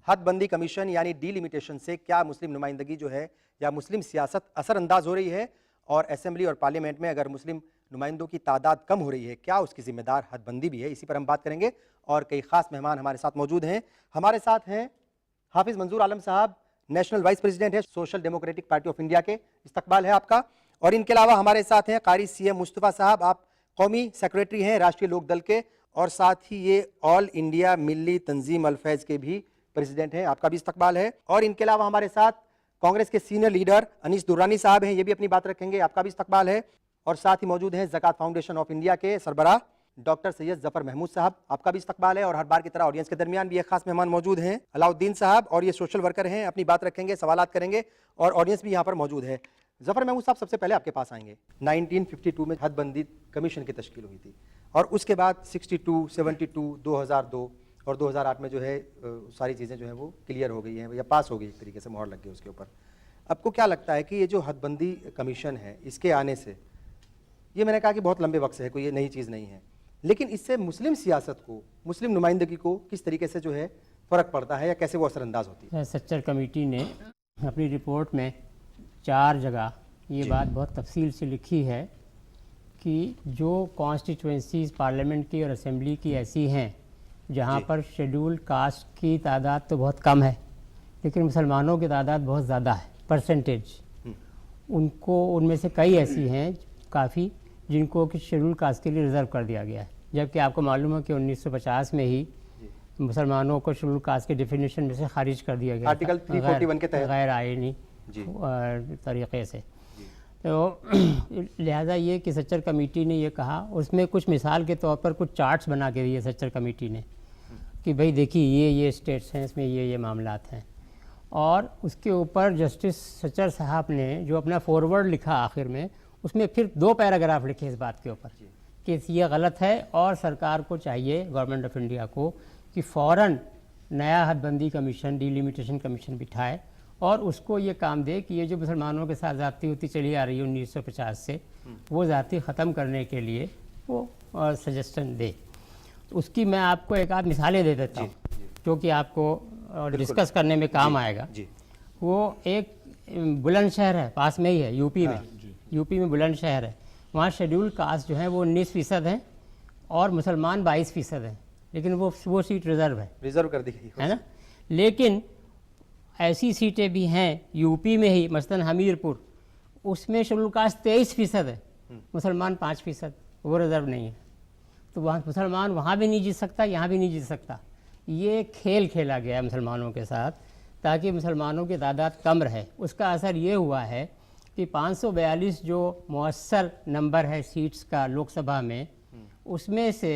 हदबंदी commission यानी delimitation से क्या मुस्लिम नुमाइंदगी जो है या मुस्लिम सियासत असरअंदाज हो रही है, और असेंबली और पार्लियामेंट में अगर मुस्लिम नुमाइंदों की तादाद कम हो रही है, क्या उसकी जिम्मेदार हदबंदी भी है? इसी पर हम बात करेंगे और कई खास मेहमान हमारे साथ मौजूद हैं। हमारे साथ हैं हाफिज मंजूर आलम साहब, नेशनल वाइस प्रेसिडेंट है social democratic party of India के, इस्तकबाल है आपका। और इनके अलावा हमारे साथ हैं कारी सीएम मुस्तफ़ा साहब, आप कौमी सेक्रेटरी हैं राष्ट्रीय लोक दल के, और साथ ही ये ऑल इंडिया मिल्ली तंजीम अल-फैज़ के भी प्रेसिडेंट हैं, आपका भी इस्तकबाल है। और इनके अलावा हमारे साथ कांग्रेस के सीनियर लीडर अनीस दुर्रानी साहब हैं, ये भी अपनी बात रखेंगे, आपका भी इस्तकबाल है। और साथ ही मौजूद हैं ज़कात फाउंडेशन ऑफ इंडिया के सरबराह डॉक्टर सैयद जफर महमूद साहब, आपका भी इस्तकबाल है। और हर बार की तरह ऑडियंस के दरमियान भी एक खास मेहमान मौजूद हैं, अलाउद्दीन साहब, और ये सोशल वर्कर हैं, अपनी बात रखेंगे, सवालात करेंगे, और ऑडियंस भी यहाँ पर मौजूद है। जफर महमूद साहब, सबसे पहले आपके पास आएंगे। 1952 में हदबंदी कमीशन की तश्कील हुई थी, और उसके बाद 62, 72, 2002 और 2008 में जो है सारी चीज़ें जो है वो क्लियर हो गई हैं या पास हो गई, एक तरीके से मोहर लग गई उसके ऊपर। आपको क्या लगता है कि ये जो हदबंदी कमीशन है, इसके आने से, ये मैंने कहा कि बहुत लंबे वक्त से है, कोई ये नई चीज़ नहीं है, लेकिन इससे मुस्लिम सियासत को, मुस्लिम नुमाइंदगी को किस तरीके से जो है फ़र्क पड़ता है या कैसे वो असरअंदाज होती है? सच्चर कमेटी ने अपनी रिपोर्ट में 4 जगह ये बात बहुत तफसील से लिखी है कि जो कॉन्स्टिट्यूंसीज़ पार्लियामेंट की और असेंबली की ऐसी हैं जहाँ पर शेड्यूल कास्ट की तादाद तो बहुत कम है, लेकिन मुसलमानों की तादाद बहुत ज़्यादा है, परसेंटेज उनको, उनमें से कई ऐसी हैं काफ़ी जिनको कि शेड्यूल कास्ट के लिए रिज़र्व कर दिया गया है, जबकि आपको मालूम है कि 1950 में ही मुसलमानों को शेड्यूल कास्ट के डेफिनेशन में से खारिज कर दिया गया, आर्टिकल 341 के तहत, गैर आईनी तरीक़े से। तो लिहाजा ये कि सच्चर कमेटी ने ये कहा, उसमें कुछ मिसाल के तौर पर कुछ चार्ट्स बना के दिए सच्चर कमेटी ने कि भाई देखिए ये स्टेट्स हैं, इसमें ये मामलात हैं, और उसके ऊपर जस्टिस सच्चर साहब ने जो अपना फॉरवर्ड लिखा आखिर में, उसमें फिर 2 पैराग्राफ लिखे इस बात के ऊपर कि ये गलत है और सरकार को चाहिए, गवर्नमेंट ऑफ इंडिया को, कि फ़ौरन नया हदबंदी कमीशन, डीलिमिटेशन कमीशन बिठाए और उसको ये काम दे कि ये जो मुसलमानों के साथ ज़्यादती होती चली आ रही है 1950 से, वो ज़्यादती ख़त्म करने के लिए वो सजेशन दे। उसकी मैं आपको एक आध मिसालें दे देता हूँ जो कि आपको डिस्कस करने में काम आएगा। वो एक बुलंदशहर है, पास में ही है, यूपी में बुलंदशहर है। वहाँ शेड्यूल कास्ट जो है वो 19% हैं और मुसलमान 22% हैं, लेकिन वो सीट रिज़र्व कर दी गई है ना। लेकिन ऐसी सीटें भी हैं यूपी में ही, मसलन हमीरपुर, उसमें शेड्यूल कास्ट 23% है, मुसलमान 5%, वो रिज़र्व नहीं है। तो वहाँ मुसलमान वहाँ भी नहीं जीत सकता, यहाँ भी नहीं जीत सकता। ये खेल खेला गया है मुसलमानों के साथ ताकि मुसलमानों की तादाद कम रहे। उसका असर ये हुआ है कि 542 जो मुअस्सर नंबर है सीट्स का लोकसभा में, उसमें से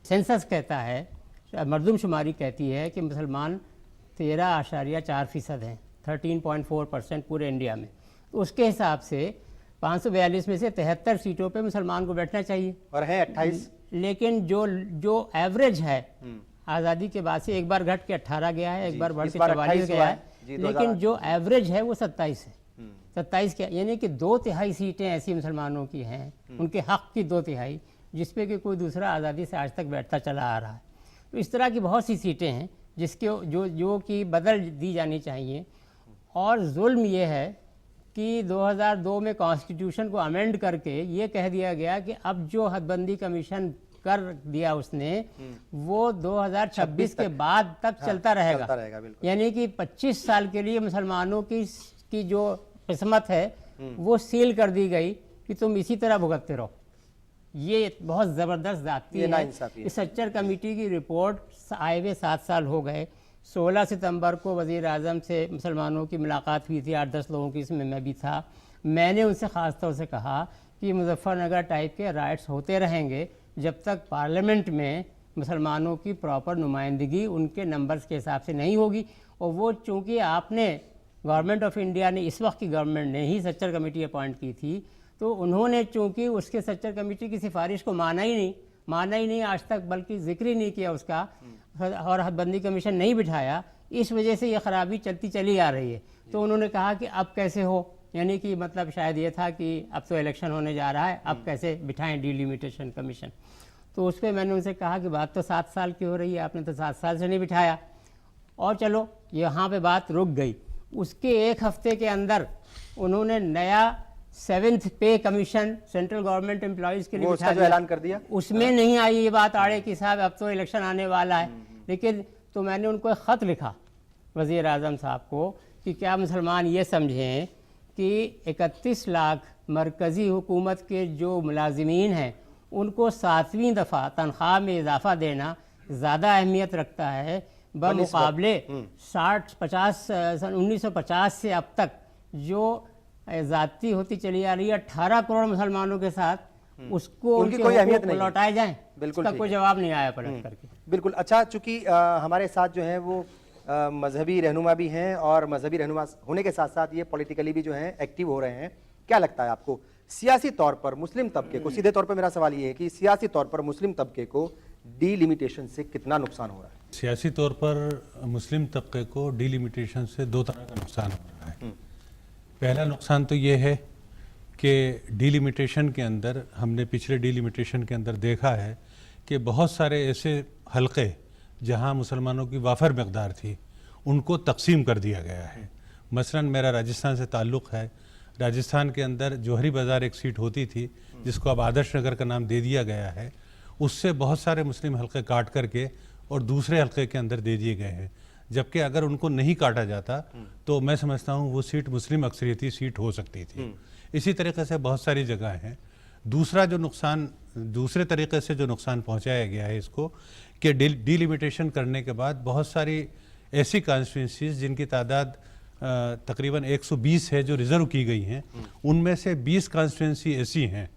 सेंसस कहता है, मरदमशुमारी कहती है कि मुसलमान 13.4% हैं, 13.4% पूरे इंडिया में। तो उसके हिसाब से 542 में से 73 सीटों पे मुसलमान को बैठना चाहिए, और है 28। लेकिन जो एवरेज है आज़ादी के बाद से एक बार घट के 18 गया है, एक बार बढ़ के 44 गया है, लेकिन जो एवरेज है वो 27 है। 27 क्या, यानी कि 2/3 सीटें ऐसी मुसलमानों की हैं, उनके हक़ की 2/3, जिसपे कि कोई दूसरा आज़ादी से आज तक बैठता चला आ रहा है। तो इस तरह की बहुत सी सीटें हैं जिसके जो कि बदल दी जानी चाहिए। और जुल्म ये है कि 2002 में कॉन्स्टिट्यूशन को अमेंड करके ये कह दिया गया कि अब जो हदबंदी कमीशन कर दिया उसने, वो 2026 के बाद तक चलता रहेगा। यानी कि 25 साल के लिए मुसलमानों की जो किस्मत है वो सील कर दी गई कि तुम इसी तरह भुगतते रहो। ये बहुत ज़बरदस्त ज़्यादती है। इस सच्चर कमेटी की रिपोर्ट आए हुए 7 साल हो गए। 16 सितंबर को वज़ीर आज़म से मुसलमानों की मुलाकात हुई थी, 8-10 लोगों की, इसमें मैं भी था। मैंने उनसे ख़ास तौर से कहा कि मुजफ्फरनगर टाइप के राइट्स होते रहेंगे जब तक पार्लियामेंट में मुसलमानों की प्रॉपर नुमाइंदगी उनके नंबर्स के हिसाब से नहीं होगी। और वो चूँकि आपने, गवर्नमेंट ऑफ इंडिया ने, इस वक्त की गवर्नमेंट ने ही सच्चर कमेटी अपॉइंट की थी, तो उन्होंने चूँकि उसके सच्चर कमेटी की सिफारिश को माना ही नहीं आज तक, बल्कि जिक्र ही नहीं किया उसका, और हदबंदी कमीशन नहीं बिठाया, इस वजह से ये ख़राबी चलती चली आ रही है। तो उन्होंने कहा कि अब कैसे हो, यानी कि मतलब शायद ये था कि अब तो इलेक्शन होने जा रहा है, अब कैसे बिठाएं डीलिमिटेशन कमीशन। तो उस पर मैंने उनसे कहा कि बात तो 7 साल की हो रही है, आपने तो 7 साल से नहीं बिठाया, और चलो यहाँ पे बात रुक गई। उसके एक हफ्ते के अंदर उन्होंने नया 7th पे कमीशन सेंट्रल गवर्नमेंट एम्प्लॉयज़ के लिए वो उसका जो ऐलान कर दिया, उसमें नहीं आई ये बात आड़े कि साहब अब तो इलेक्शन आने वाला है। लेकिन तो मैंने उनको एक ख़त लिखा वज़ीर आज़म साहब को कि क्या मुसलमान ये समझें कि 31 लाख मरकज़ी हुकूमत के जो मुलाजिमीन हैं उनको 7वीं दफ़ा तनख्वाह में इजाफा देना ज़्यादा अहमियत रखता है बमुकाबले 1950 से अब तक जो ज़्यादती होती चली आ रही है 18 करोड़ मुसलमानों के साथ, उसको उनकी कोई अहमियत नहीं लौटाए जाएं। बिल्कुल, उसका कोई जवाब नहीं आया पलट करके। बिल्कुल। अच्छा, चूंकि हमारे साथ जो है वो मजहबी रहनुमा भी हैं और मजहबी रहनुमा होने के साथ साथ ये पॉलिटिकली भी जो है एक्टिव हो रहे हैं, क्या लगता है आपको सियासी तौर पर मुस्लिम तबके को, सीधे तौर पर मेरा सवाल ये है कि सियासी तौर पर मुस्लिम तबके को डीलिमिटेशन से कितना नुकसान हो रहा है? सियासी तौर पर मुस्लिम तबके को डीलिमिटेशन से दो तरह का नुकसान हो रहा है। पहला नुकसान तो ये है कि डीलिमिटेशन के अंदर, हमने पिछले डीलिमिटेशन के अंदर देखा है कि बहुत सारे ऐसे हलक़े जहां मुसलमानों की वाफर मकदार थी उनको तकसीम कर दिया गया है। मसलन मेरा राजस्थान से ताल्लुक़ है। राजस्थान के अंदर जौहरी बाज़ार एक सीट होती थी जिसको अब आदर्श नगर का नाम दे दिया गया है, उससे बहुत सारे मुस्लिम हलक़े काट करके और दूसरे हलक़े के अंदर दे दिए गए हैं, जबकि अगर उनको नहीं काटा जाता तो मैं समझता हूँ वो सीट मुस्लिम अक्सरियती सीट हो सकती थी। इसी तरीके से बहुत सारी जगह हैं। दूसरा जो नुकसान, दूसरे तरीके से जो नुकसान पहुँचाया गया है इसको कि डीलिमिटेशन करने के बाद बहुत सारी ऐसी कॉन्स्टिट्यूंसीज जिनकी तादाद तकरीबन 120 है जो रिज़र्व की गई हैं, उनमें से 20 कॉन्स्टिट्यूंसी ऐसी हैं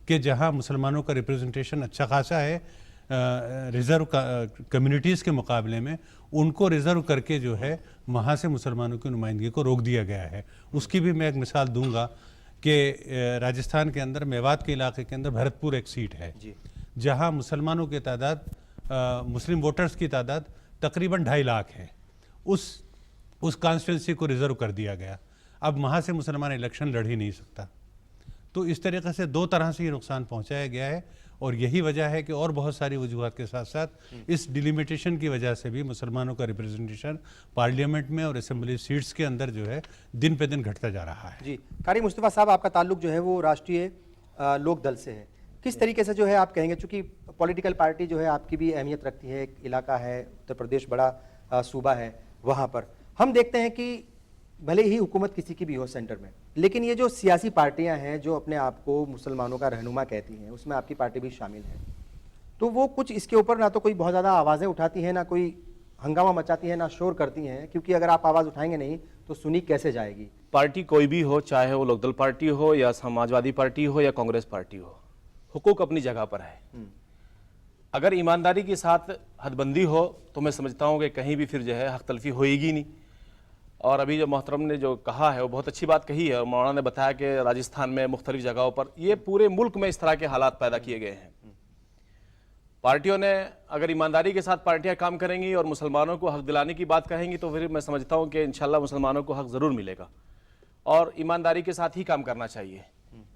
कि जहां मुसलमानों का रिप्रेजेंटेशन अच्छा खासा है रिज़र्व कम्युनिटीज़ के मुकाबले में, उनको रिज़र्व करके जो है वहाँ से मुसलमानों की नुमाइंदगी को रोक दिया गया है। उसकी भी मैं एक मिसाल दूंगा कि राजस्थान के अंदर मेवात के इलाके के अंदर भरतपुर एक सीट है जहाँ मुसलमानों की तादाद, मुस्लिम वोटर्स की तादाद तकरीबन 2.5 लाख है। उस कॉन्स्टिट्यूंसी को रिज़र्व कर दिया गया। अब वहाँ से मुसलमान इलेक्शन लड़ ही नहीं सकता। तो इस तरीके से दो तरह से ये नुकसान पहुँचाया गया है और यही वजह है कि और बहुत सारी वजूहात के साथ साथ इस डिलिमिटेशन की वजह से भी मुसलमानों का रिप्रेजेंटेशन पार्लियामेंट में और असेंबली सीट्स के अंदर जो है दिन पे दिन घटता जा रहा है। जी, कारी मुस्तफ़ा साहब, आपका ताल्लुक जो है वो राष्ट्रीय लोक दल से है, किस तरीके से जो है आप कहेंगे, चूँकि पॉलिटिकल पार्टी जो है आपकी भी अहमियत रखती है, एक इलाका है, उत्तर प्रदेश बड़ा सूबा है, वहाँ पर हम देखते हैं कि भले ही हुकूमत किसी की भी हो सेंटर में, लेकिन ये जो सियासी पार्टियां हैं जो अपने आप को मुसलमानों का रहनुमा कहती हैं, उसमें आपकी पार्टी भी शामिल है, तो वो कुछ इसके ऊपर ना तो कोई बहुत ज़्यादा आवाज़ें उठाती हैं, ना कोई हंगामा मचाती हैं, ना शोर करती हैं, क्योंकि अगर आप आवाज़ उठाएंगे नहीं तो सुनी कैसे जाएगी? पार्टी कोई भी हो, चाहे वो लोकदल पार्टी हो या समाजवादी पार्टी हो या कांग्रेस पार्टी हो, हुकूक अपनी जगह पर है। अगर ईमानदारी के साथ हदबंदी हो तो मैं समझता हूँ कि कहीं भी फिर जो है हक तलफी होएगी नहीं। और अभी जो मोहतरम ने जो कहा है वो बहुत अच्छी बात कही है, और मौलाना ने बताया कि राजस्थान में मुख्तलिफ जगहों पर ये पूरे मुल्क में इस तरह के हालात पैदा किए गए हैं। पार्टियों ने अगर ईमानदारी के साथ पार्टियां काम करेंगी और मुसलमानों को हक दिलाने की बात कहेंगी तो फिर मैं समझता हूं कि इंशाल्लाह मुसलमानों को हक ज़रूर मिलेगा, और ईमानदारी के साथ ही काम करना चाहिए।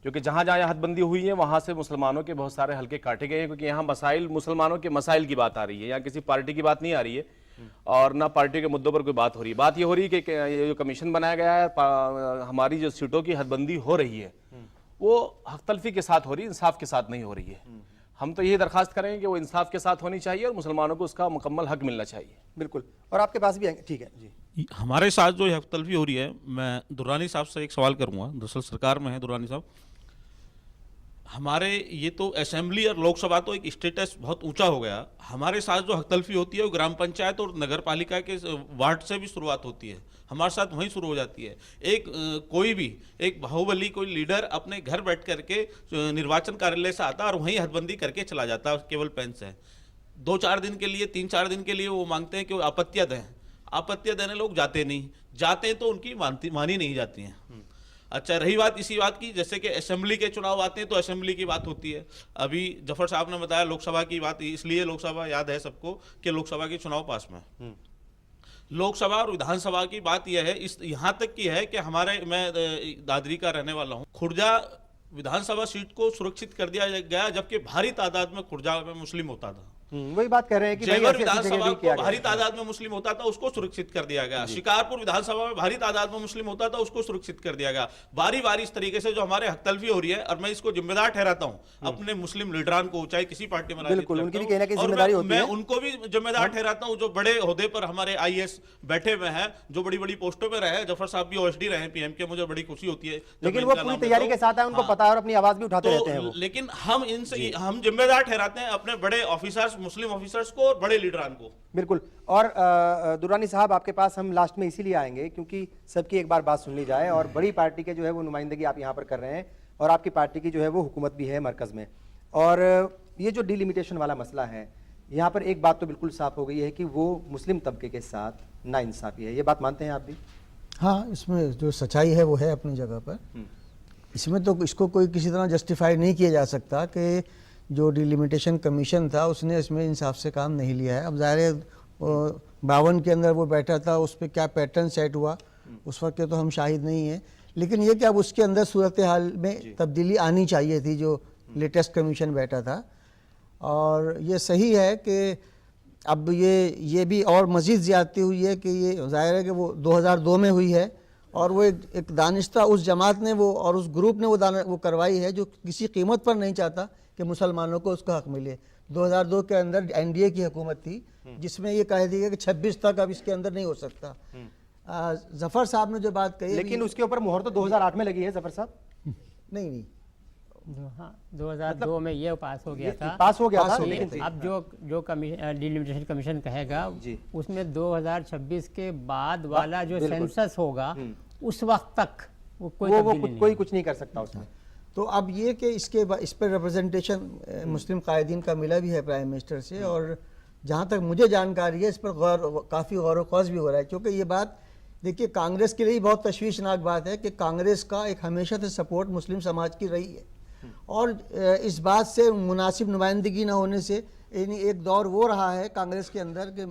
क्योंकि जहाँ जहाँ हदबंदी हुई है वहाँ से मुसलमानों के बहुत सारे हल्के काटे गए हैं, क्योंकि यहाँ मसाइल, मुसलमानों के मसाइल की बात आ रही है, यहाँ किसी पार्टी की बात नहीं आ रही है और ना पार्टी के मुद्दों पर कोई बात हो रही है। बात ये हो रही है कि ये जो कमीशन बनाया गया है, हमारी जो सीटों की हदबंदी हो रही है वो हक तलफी के साथ हो रही है, इंसाफ के साथ नहीं हो रही है। हम तो यही दरखास्त करेंगे कि वो इंसाफ के साथ होनी चाहिए और मुसलमानों को उसका मुकम्मल हक मिलना चाहिए। बिल्कुल। और आपके पास भी आएंगे, ठीक है जी। हमारे साथ जो हक तलफी हो रही है, मैं दुर्रानी साहब से एक सवाल करूंगा, दरअसल सरकार में है दुर्रानी साहब, हमारे ये तो असेंबली और लोकसभा तो एक स्टेटस बहुत ऊंचा हो गया, हमारे साथ जो हक तलफी होती है वो ग्राम पंचायत और नगर पालिका के वार्ड से भी शुरुआत होती है, हमारे साथ वहीं शुरू हो जाती है। कोई भी एक बाहुबली कोई लीडर अपने घर बैठ करके निर्वाचन कार्यालय से आता और वहीं हदबंदी करके चला जाता केवल पेन से। 2-4 दिन के लिए, 3-4 दिन के लिए वो मांगते हैं कि वो आपत्तियाँ दें, आपत्तियाँ देने लोग जाते नहीं, जाते तो उनकी मानी नहीं जाती हैं। अच्छा, रही बात इसी बात की, जैसे कि असेंबली के चुनाव आते हैं तो असेंबली की बात होती है। अभी जफर साहब ने बताया लोकसभा की बात, इसलिए लोकसभा याद है सबको कि लोकसभा के चुनाव पास में, लोकसभा और विधानसभा की बात यह है, इस यहाँ तक की है कि मैं दादरी का रहने वाला हूँ, खुर्जा विधानसभा सीट को सुरक्षित कर दिया गया, जबकि भारी तादाद में खुर्जा में मुस्लिम होता था। वही बात कर रहे हैं कि भाई जेवर ऐसी-ऐसी जगह विधानसभा डील किया को गया भारी है। तादाद में मुस्लिम होता था, उसको सुरक्षित कर दिया गया। शिकारपुर विधानसभा में भारी तादाद में मुस्लिम होता था, उसको सुरक्षित कर दिया गया। बारी बारी इस तरीके से जो हमारे हक तलफी हो रही है, और मैं इसको जिम्मेदार ठहराता हूं अपने मुस्लिम लीडरान को, चाहे किसी पार्टी में बिल्कुल, राजनीति उनकी भी करता कहीं ना हूं, कहीं और जिम्मेदारी होती मैं है। उनको भी जिम्मेदार ठहराता हूं जो बड़े ओहदे पर हमारे IAS बैठे हुए हैं, जो बड़ी बड़ी पोस्टों पे रहे। जफर साहब भी OSD रहे हैं PM के, मुझे बड़ी खुशी होती है जब लेकिन मैं वो इनका पूरी नाम तैयारी लेता के साथ है, उनको हूं। पता है और अपनी आवाज भी उठाते तो रहते हैं वो। लेकिन हम इनसे हम जिम्मेदार ठहराते हैं अपने बड़े ऑफिसर्स, मुस्लिम ऑफिसर्स को और बड़े लीडरान को। बिल्कुल। और दुरानी साहब, आपके पास हम लास्ट में इसीलिए आएंगे क्योंकि सबकी एक बार बात सुन ली जाए, और बड़ी पार्टी के जो है वो नुमाइंदगी आप यहाँ पर कर रहे हैं, और आपकी पार्टी की जो है वो हुकूमत भी है मरकज़ में। और ये जो डिलिमिटेशन वाला मसला है, यहाँ पर एक बात तो बिल्कुल साफ हो गई है कि वो मुस्लिम तबके के साथ नाइंसाफ़ी है। ये बात मानते हैं आप भी? हाँ, इसमें जो सच्चाई है वो है अपनी जगह पर। इसमें तो इसको कोई किसी तरह जस्टिफाई नहीं किया जा सकता कि जो डिलिमिटेशन कमीशन था उसने इसमें इंसाफ से काम नहीं लिया है। अब ज़ाहिर है 52 के अंदर वो बैठा था, उस पर क्या पैटर्न सेट हुआ उस वक्त के तो हम शाहिद नहीं हैं, लेकिन ये कि अब उसके अंदर सूरत हाल में तब्दीली आनी चाहिए थी जो लेटेस्ट कमीशन बैठा था। और ये सही है कि अब ये भी और मज़ीद ज़्यादती हुई है कि ये ज़ाहिर है कि वो 2002 में हुई है, और वो एक दानिश्ता उस जमात ने वो और उस ग्रुप ने वो करवाई है जो किसी कीमत पर नहीं चाहता कि मुसलमानों को उसका हक मिले। 2002 के अंदर NDA की हुकूमत थी जिसमें ये कह दिया कि 26 तक अब इसके अंदर नहीं हो सकता। जफ़र साहब ने जो बात कही, लेकिन उसके ऊपर मुहर तो 2008 में लगी है जफर साहब। नहीं, हाँ, 2002 में ये पास हो गया था। पास हो गया था, हो लेकिन गया अब जो डिलिमिटेशन कमीशन कहेगा जी। उसमें 2026 के बाद वाला जो बिल्कुल। सेंसस होगा उस वक्त तक वो कोई वो तब्दीली नहीं कोई कुछ नहीं कर सकता उसमें। तो अब ये कि इस पर रिप्रेजेंटेशन मुस्लिम कायदीन का मिला भी है प्राइम मिनिस्टर से, और जहाँ तक मुझे जानकारी है इस पर काफ़ी गौर व ख़ौज़ भी हो रहा है, क्योंकि ये बात देखिए कांग्रेस के लिए बहुत तशवीशनाक बात है कि कांग्रेस का एक हमेशा से सपोर्ट मुस्लिम समाज की रही है, और इस बात से मुनासिब नुमाइंदगी न होने से यानी एक दौर वो रहा है कांग्रेस के अंदर कि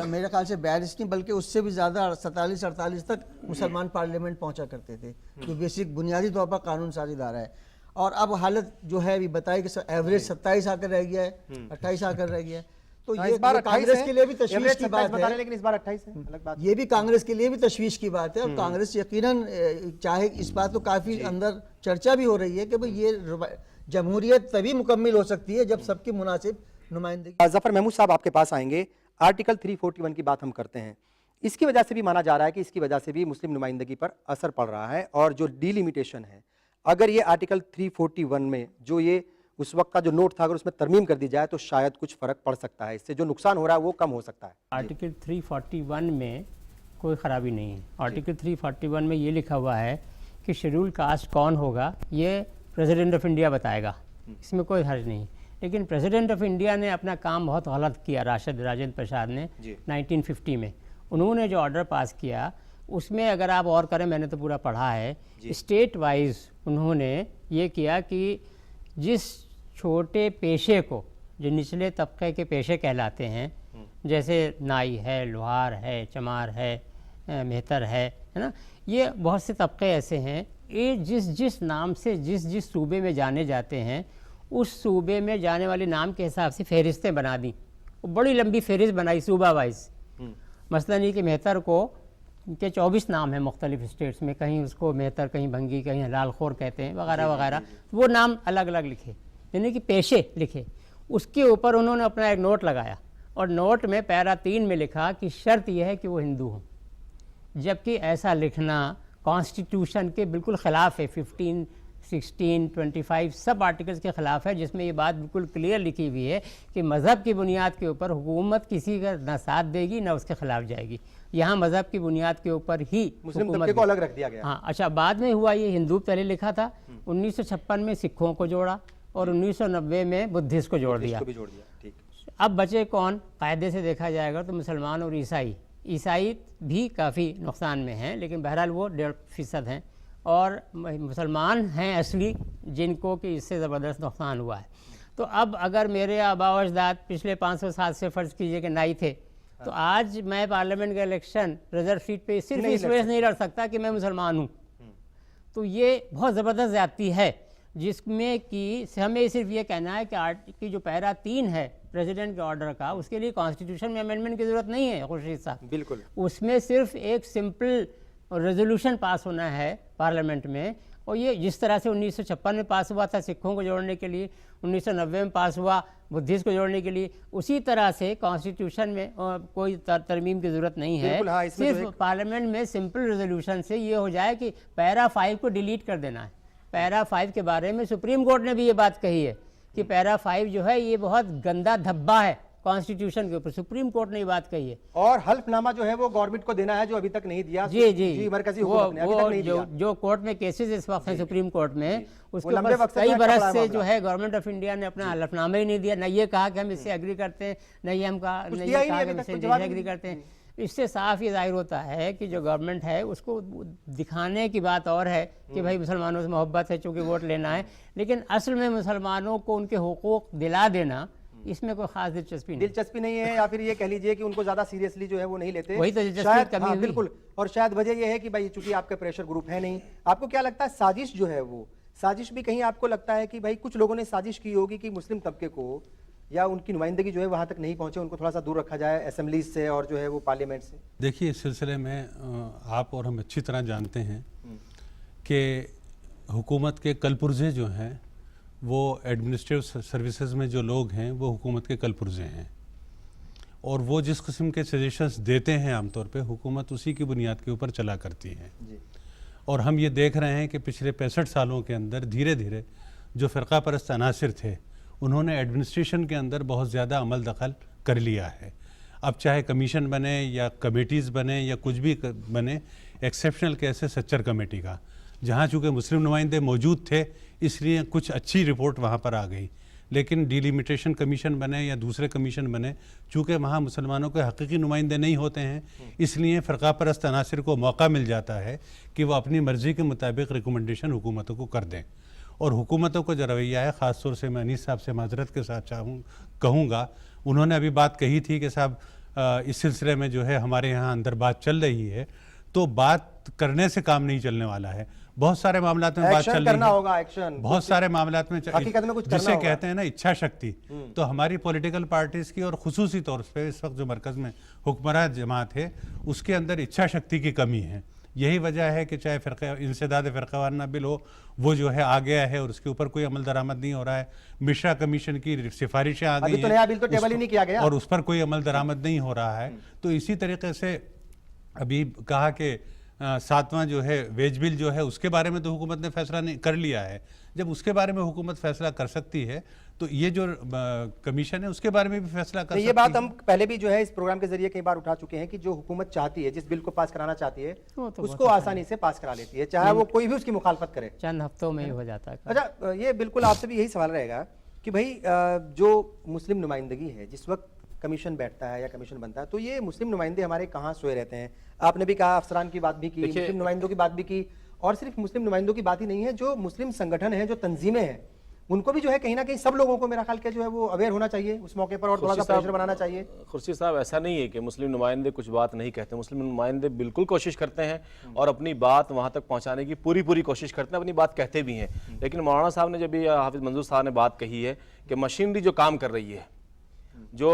मेरे ख्याल से 42 नहीं बल्कि उससे भी ज़्यादा 47-48 तक मुसलमान पार्लियामेंट पहुंचा करते थे, जो बेसिक बुनियादी तौर पर कानून साजी धारा है। और अब हालत जो है अभी बताई कि एवरेज 27 आकर रह गया है, 28 आकर रह गया है। तो हाँ, ये इस बार कांग्रेस के लिए भी तशवीश एवरेज की 27 बात बता रहे है, हैं, लेकिन इस बार 28 है, अलग बात। ये भी कांग्रेस के लिए भी तशवीश की बात है। और कांग्रेस यकीनन चाहे इस बात तो काफ़ी अंदर चर्चा भी हो रही है कि भाई ये जमहूरियत तभी मुकम्मिल हो सकती है जब सबकी मुनासिब नुमाइंदगी। जफर महमूद साहब, आपके पास आएंगे। आर्टिकल 341 की बात हम करते हैं, इसकी वजह से भी माना जा रहा है कि इसकी वजह से भी मुस्लिम नुमाइंदगी पर असर पड़ रहा है, और जो डिलिमिटेशन है, अगर ये आर्टिकल 341 में जो ये उस वक्त का जो नोट था अगर उसमें तरमीम कर दी जाए तो शायद कुछ फर्क पड़ सकता है, इससे जो नुकसान हो रहा है वो कम हो सकता है। आर्टिकल 341 में कोई ख़राबी नहीं है। आर्टिकल 341 में ये लिखा हुआ है कि शेड्यूल कास्ट कौन होगा ये प्रेसिडेंट ऑफ इंडिया बताएगा, इसमें कोई हर्ज नहीं। लेकिन प्रेसिडेंट ऑफ इंडिया ने अपना काम बहुत गलत किया, राजेंद्र प्रसाद ने 1950 में। उन्होंने जो ऑर्डर पास किया उसमें अगर आप और करें, मैंने तो पूरा पढ़ा है, स्टेट वाइज उन्होंने ये किया कि जिस छोटे पेशे को, जो निचले तबके के पेशे कहलाते हैं, जैसे नाई है, लोहार है, चमार है, मेहतर है ना, ये बहुत से तबके ऐसे हैं, ये जिस नाम से जिस सूबे में जाने जाते हैं उस सूबे में जाने वाले नाम के हिसाब से फहरिस्तें बना दी। वो बड़ी लंबी फहरिस्त बनाई सूबा वाइज। मसलन ये कि मेहतर को के 24 नाम हैं मुख्तलिफ स्टेट्स में, कहीं उसको मेहतर, कहीं भंगी, कहीं हलाल खोर कहते हैं वगैरह वगैरह, वो नाम अलग अलग लिखे, यानी कि पेशे लिखे। उसके ऊपर उन्होंने अपना एक नोट लगाया, और नोट में पैरा 3 में लिखा कि शर्त यह है कि वो हिंदू हों, जबकि ऐसा लिखना कॉन्स्टिट्यूशन के बिल्कुल ख़िलाफ़ है। 15, 16, 25 सब आर्टिकल्स के ख़िलाफ़ है, जिसमें ये बात बिल्कुल क्लियर लिखी हुई है कि मज़हब की बुनियाद के ऊपर हुकूमत किसी का न साथ देगी न उसके ख़िलाफ़ जाएगी। यहाँ मज़हब की बुनियाद के ऊपर ही मुस्लिम तबके को अलग रख दिया गया। हाँ, अच्छा, बाद में हुआ ये हिंदू पहले लिखा था, 1956 में सिखों को जोड़ा और 1990 में बुद्धिस्ट को जोड़ दिया। ठीक। अब बचे कौन? कायदे से देखा जाएगा तो मुसलमान और ईसाई। ईसाई भी काफ़ी नुकसान में हैं, लेकिन बहरहाल वो 1.5% हैं, और मुसलमान हैं असली जिनको कि इससे ज़बरदस्त नुकसान हुआ है। तो अब अगर मेरे आबा व अजदाद पिछले 500 साल से फ़र्ज़ कीजिए कि नाई थे, तो आज मैं पार्लियामेंट का इलेक्शन रिजर्व सीट पे सिर्फ इस वजह से नहीं लड़ सकता कि मैं मुसलमान हूँ। तो ये बहुत ज़बरदस्त ज़्यादती है, जिसमें कि हमें सिर्फ ये कहना है कि जो पैरा 3 है प्रेसिडेंट के ऑर्डर का, उसके लिए कॉन्स्टिट्यूशन में अमेंडमेंट की ज़रूरत नहीं है खुर्शीद साहब। बिल्कुल, उसमें सिर्फ एक सिंपल रेजोल्यूशन पास होना है पार्लियामेंट में, और ये जिस तरह से 1956 में पास हुआ था सिखों को जोड़ने के लिए, 1990 में पास हुआ बुद्धिस्ट को जोड़ने के लिए, उसी तरह से कॉन्स्टिट्यूशन में कोई तरमीम की ज़रूरत नहीं है। बिल्कुल, हाँ, इसमें सिर्फ पार्लियामेंट में सिंपल रेजोल्यूशन से ये हो जाए कि पैरा 5 को डिलीट कर देना है। पैरा 5 के बारे में सुप्रीम कोर्ट ने भी ये बात कही है कि पैरा 5 जो है ये बहुत गंदा धब्बा है कॉन्स्टिट्यूशन के ऊपर, सुप्रीम कोर्ट ने ये बात कही है। और हल्फनामा जो है वो गवर्नमेंट को देना है, जो अभी तक नहीं दिया। जी जी, मरकजी हुकूमत ने अभी तक नहीं दिया। जो कोर्ट में केसेस इस वक्त हैं सुप्रीम कोर्ट में, उसके लंबे ऊपर वक्त से कई ट्रैक बरस पड़ा है से मामला। जो है गवर्नमेंट ऑफ इंडिया ने अपना हल्फनामा ही नहीं दिया, न ये कहा कि हम इससे एग्री करते हैं, न ये हम कहा कुछ नहीं दिया ये ही कहा नहीं, कि अभी हम तक इससे कोई जवाब एग्री नहीं। करते हैं। इससे साफ ये जाहिर होता है कि जो गवर्नमेंट है उसको दिखाने की बात और है कि भाई मुसलमानों से मोहब्बत है चूँकि वोट लेना है, लेकिन असल में मुसलमानों को उनके हुकूक दिला देना, इसमें कोई खास दिलचस्पी नहीं है, या फिर ये कह लीजिए कि उनको ज्यादा सीरियसली जो है वो नहीं लेते। वही तो दिलचस्पी शायद, कमी हाँ, हुई। बिल्कुल। और शायद वजह ये है कि भाई चूंकि आपके प्रेशर ग्रुप है नहीं, आपको क्या लगता है साजिश जो है वो साजिश भी कहीं आपको लगता है कि भाई कुछ लोगों ने साजिश की होगी कि मुस्लिम तबके को या उनकी नुमाइंदगी जो है वहां तक नहीं पहुंचे, उनको थोड़ा सा दूर रखा जाए असेंबलीज से और जो है वो पार्लियामेंट से? देखिए, इस सिलसिले में आप और हम अच्छी तरह जानते हैं कि हुकूमत के कलपुर्जे जो हैं वो एडमिनिस्ट्रेटिव सर्विसेज में जो लोग हैं वो हुकूमत के कलपुर्जे हैं, और वो जिस किस्म के सजेशंस देते हैं आमतौर पे हुकूमत उसी की बुनियाद के ऊपर चला करती है। और हम ये देख रहे हैं कि पिछले 65 सालों के अंदर धीरे धीरे जो फ़िरका परस्त अनासिर थे उन्होंने एडमिनिस्ट्रेशन के अंदर बहुत ज़्यादा अमल दखल कर लिया है। अब चाहे कमीशन बने या कमेटीज़ बने या कुछ भी बने, एक्सेप्शनल केस है सच्चर कमेटी का, जहाँ चूँकि मुस्लिम नुमाइंदे मौजूद थे इसलिए कुछ अच्छी रिपोर्ट वहाँ पर आ गई, लेकिन डिलिमिटेशन कमीशन बने या दूसरे कमीशन बने, चूँकि वहाँ मुसलमानों के हकीकी नुमाइंदे नहीं होते हैं, इसलिए फ़िरका परस्त अनासिर को मौका मिल जाता है कि वो अपनी मर्ज़ी के मुताबिक रिकमेंडेशन हुकूमतों को कर दें। और हुकूमतों को जो रवैया है, ख़ास तौर से मैं अनीस साहब से माजरत के साथ कहूँगा, उन्होंने अभी बात कही थी कि साहब इस सिलसिले में जो है हमारे यहाँ अंदर बात चल रही है, तो बात करने से काम नहीं चलने वाला है। बहुत सारे मामलात में बात चल रही है, एक्शन बहुत सारे मामलात में हकीकत में कुछ करना जिसे होगा। कहते हैं ना इच्छा शक्ति, तो हमारी पॉलिटिकल पार्टीज की और खुसूसी तौर पे इस वक्त जो मरकज़ में हुक्मरान जमात है उसके अंदर इच्छा शक्ति की कमी है। यही वजह है कि चाहे इंसदाद फ़िरक़ावाराना बिल हो वो जो है आ गया है और उसके ऊपर कोई अमल दरामद नहीं हो रहा है। मिश्रा कमीशन की सिफारिशें आ गई तो नया बिल तो टेबल ही नहीं किया गया और उस पर कोई अमल दरामद नहीं हो रहा है। तो इसी तरीके से अभी कहा कि 7वां जो है वेज बिल जो है उसके बारे में तो हुकूमत ने फैसला नहीं कर लिया है। जब उसके बारे में हुकूमत फैसला कर सकती है तो ये जो कमीशन है उसके बारे में भी फैसला कर सकती है। ये बात हम पहले भी जो है इस प्रोग्राम के जरिए कई बार उठा चुके हैं कि जो हुकूमत चाहती है, जिस बिल को पास कराना चाहती है उसको आसानी से पास करा लेती है, चाहे वो कोई भी उसकी मुखालफत करे, चंद हफ्तों में ही हो जाता है। अच्छा, ये बिल्कुल आपसे भी यही सवाल रहेगा कि भाई जो मुस्लिम नुमाइंदगी है, जिस वक्त कमीशन बैठता है या कमीशन बनता है, तो ये मुस्लिम नुमाइंदे हमारे कहाँ सोए रहते हैं? आपने भी कहा, अफसरान की बात भी की, मुस्लिम नुमाइंदों की बात भी की, और सिर्फ मुस्लिम नुमाइंदों की बात ही नहीं है, जो मुस्लिम संगठन है, जो तंजीमें हैं, उनको भी जो है कहीं ना कहीं सब लोगों को मेरा ख्याल के जो है वो अवेयर होना चाहिए उस मौके पर और थोड़ा सा प्रेशर बनाना चाहिए। खुर्शीद साहब, ऐसा नहीं है कि मुस्लिम नुमाइंदे कुछ बात नहीं कहते, मुस्लिम नुमाइंदे बिल्कुल कोशिश करते हैं और अपनी बात वहाँ तक पहुँचाने की पूरी कोशिश करते हैं, अपनी बात कहते भी हैं। लेकिन मौलाना साहब ने, जब भी हाफिज मंजूर साहब ने बात कही है कि मशीनरी जो काम कर रही है, जो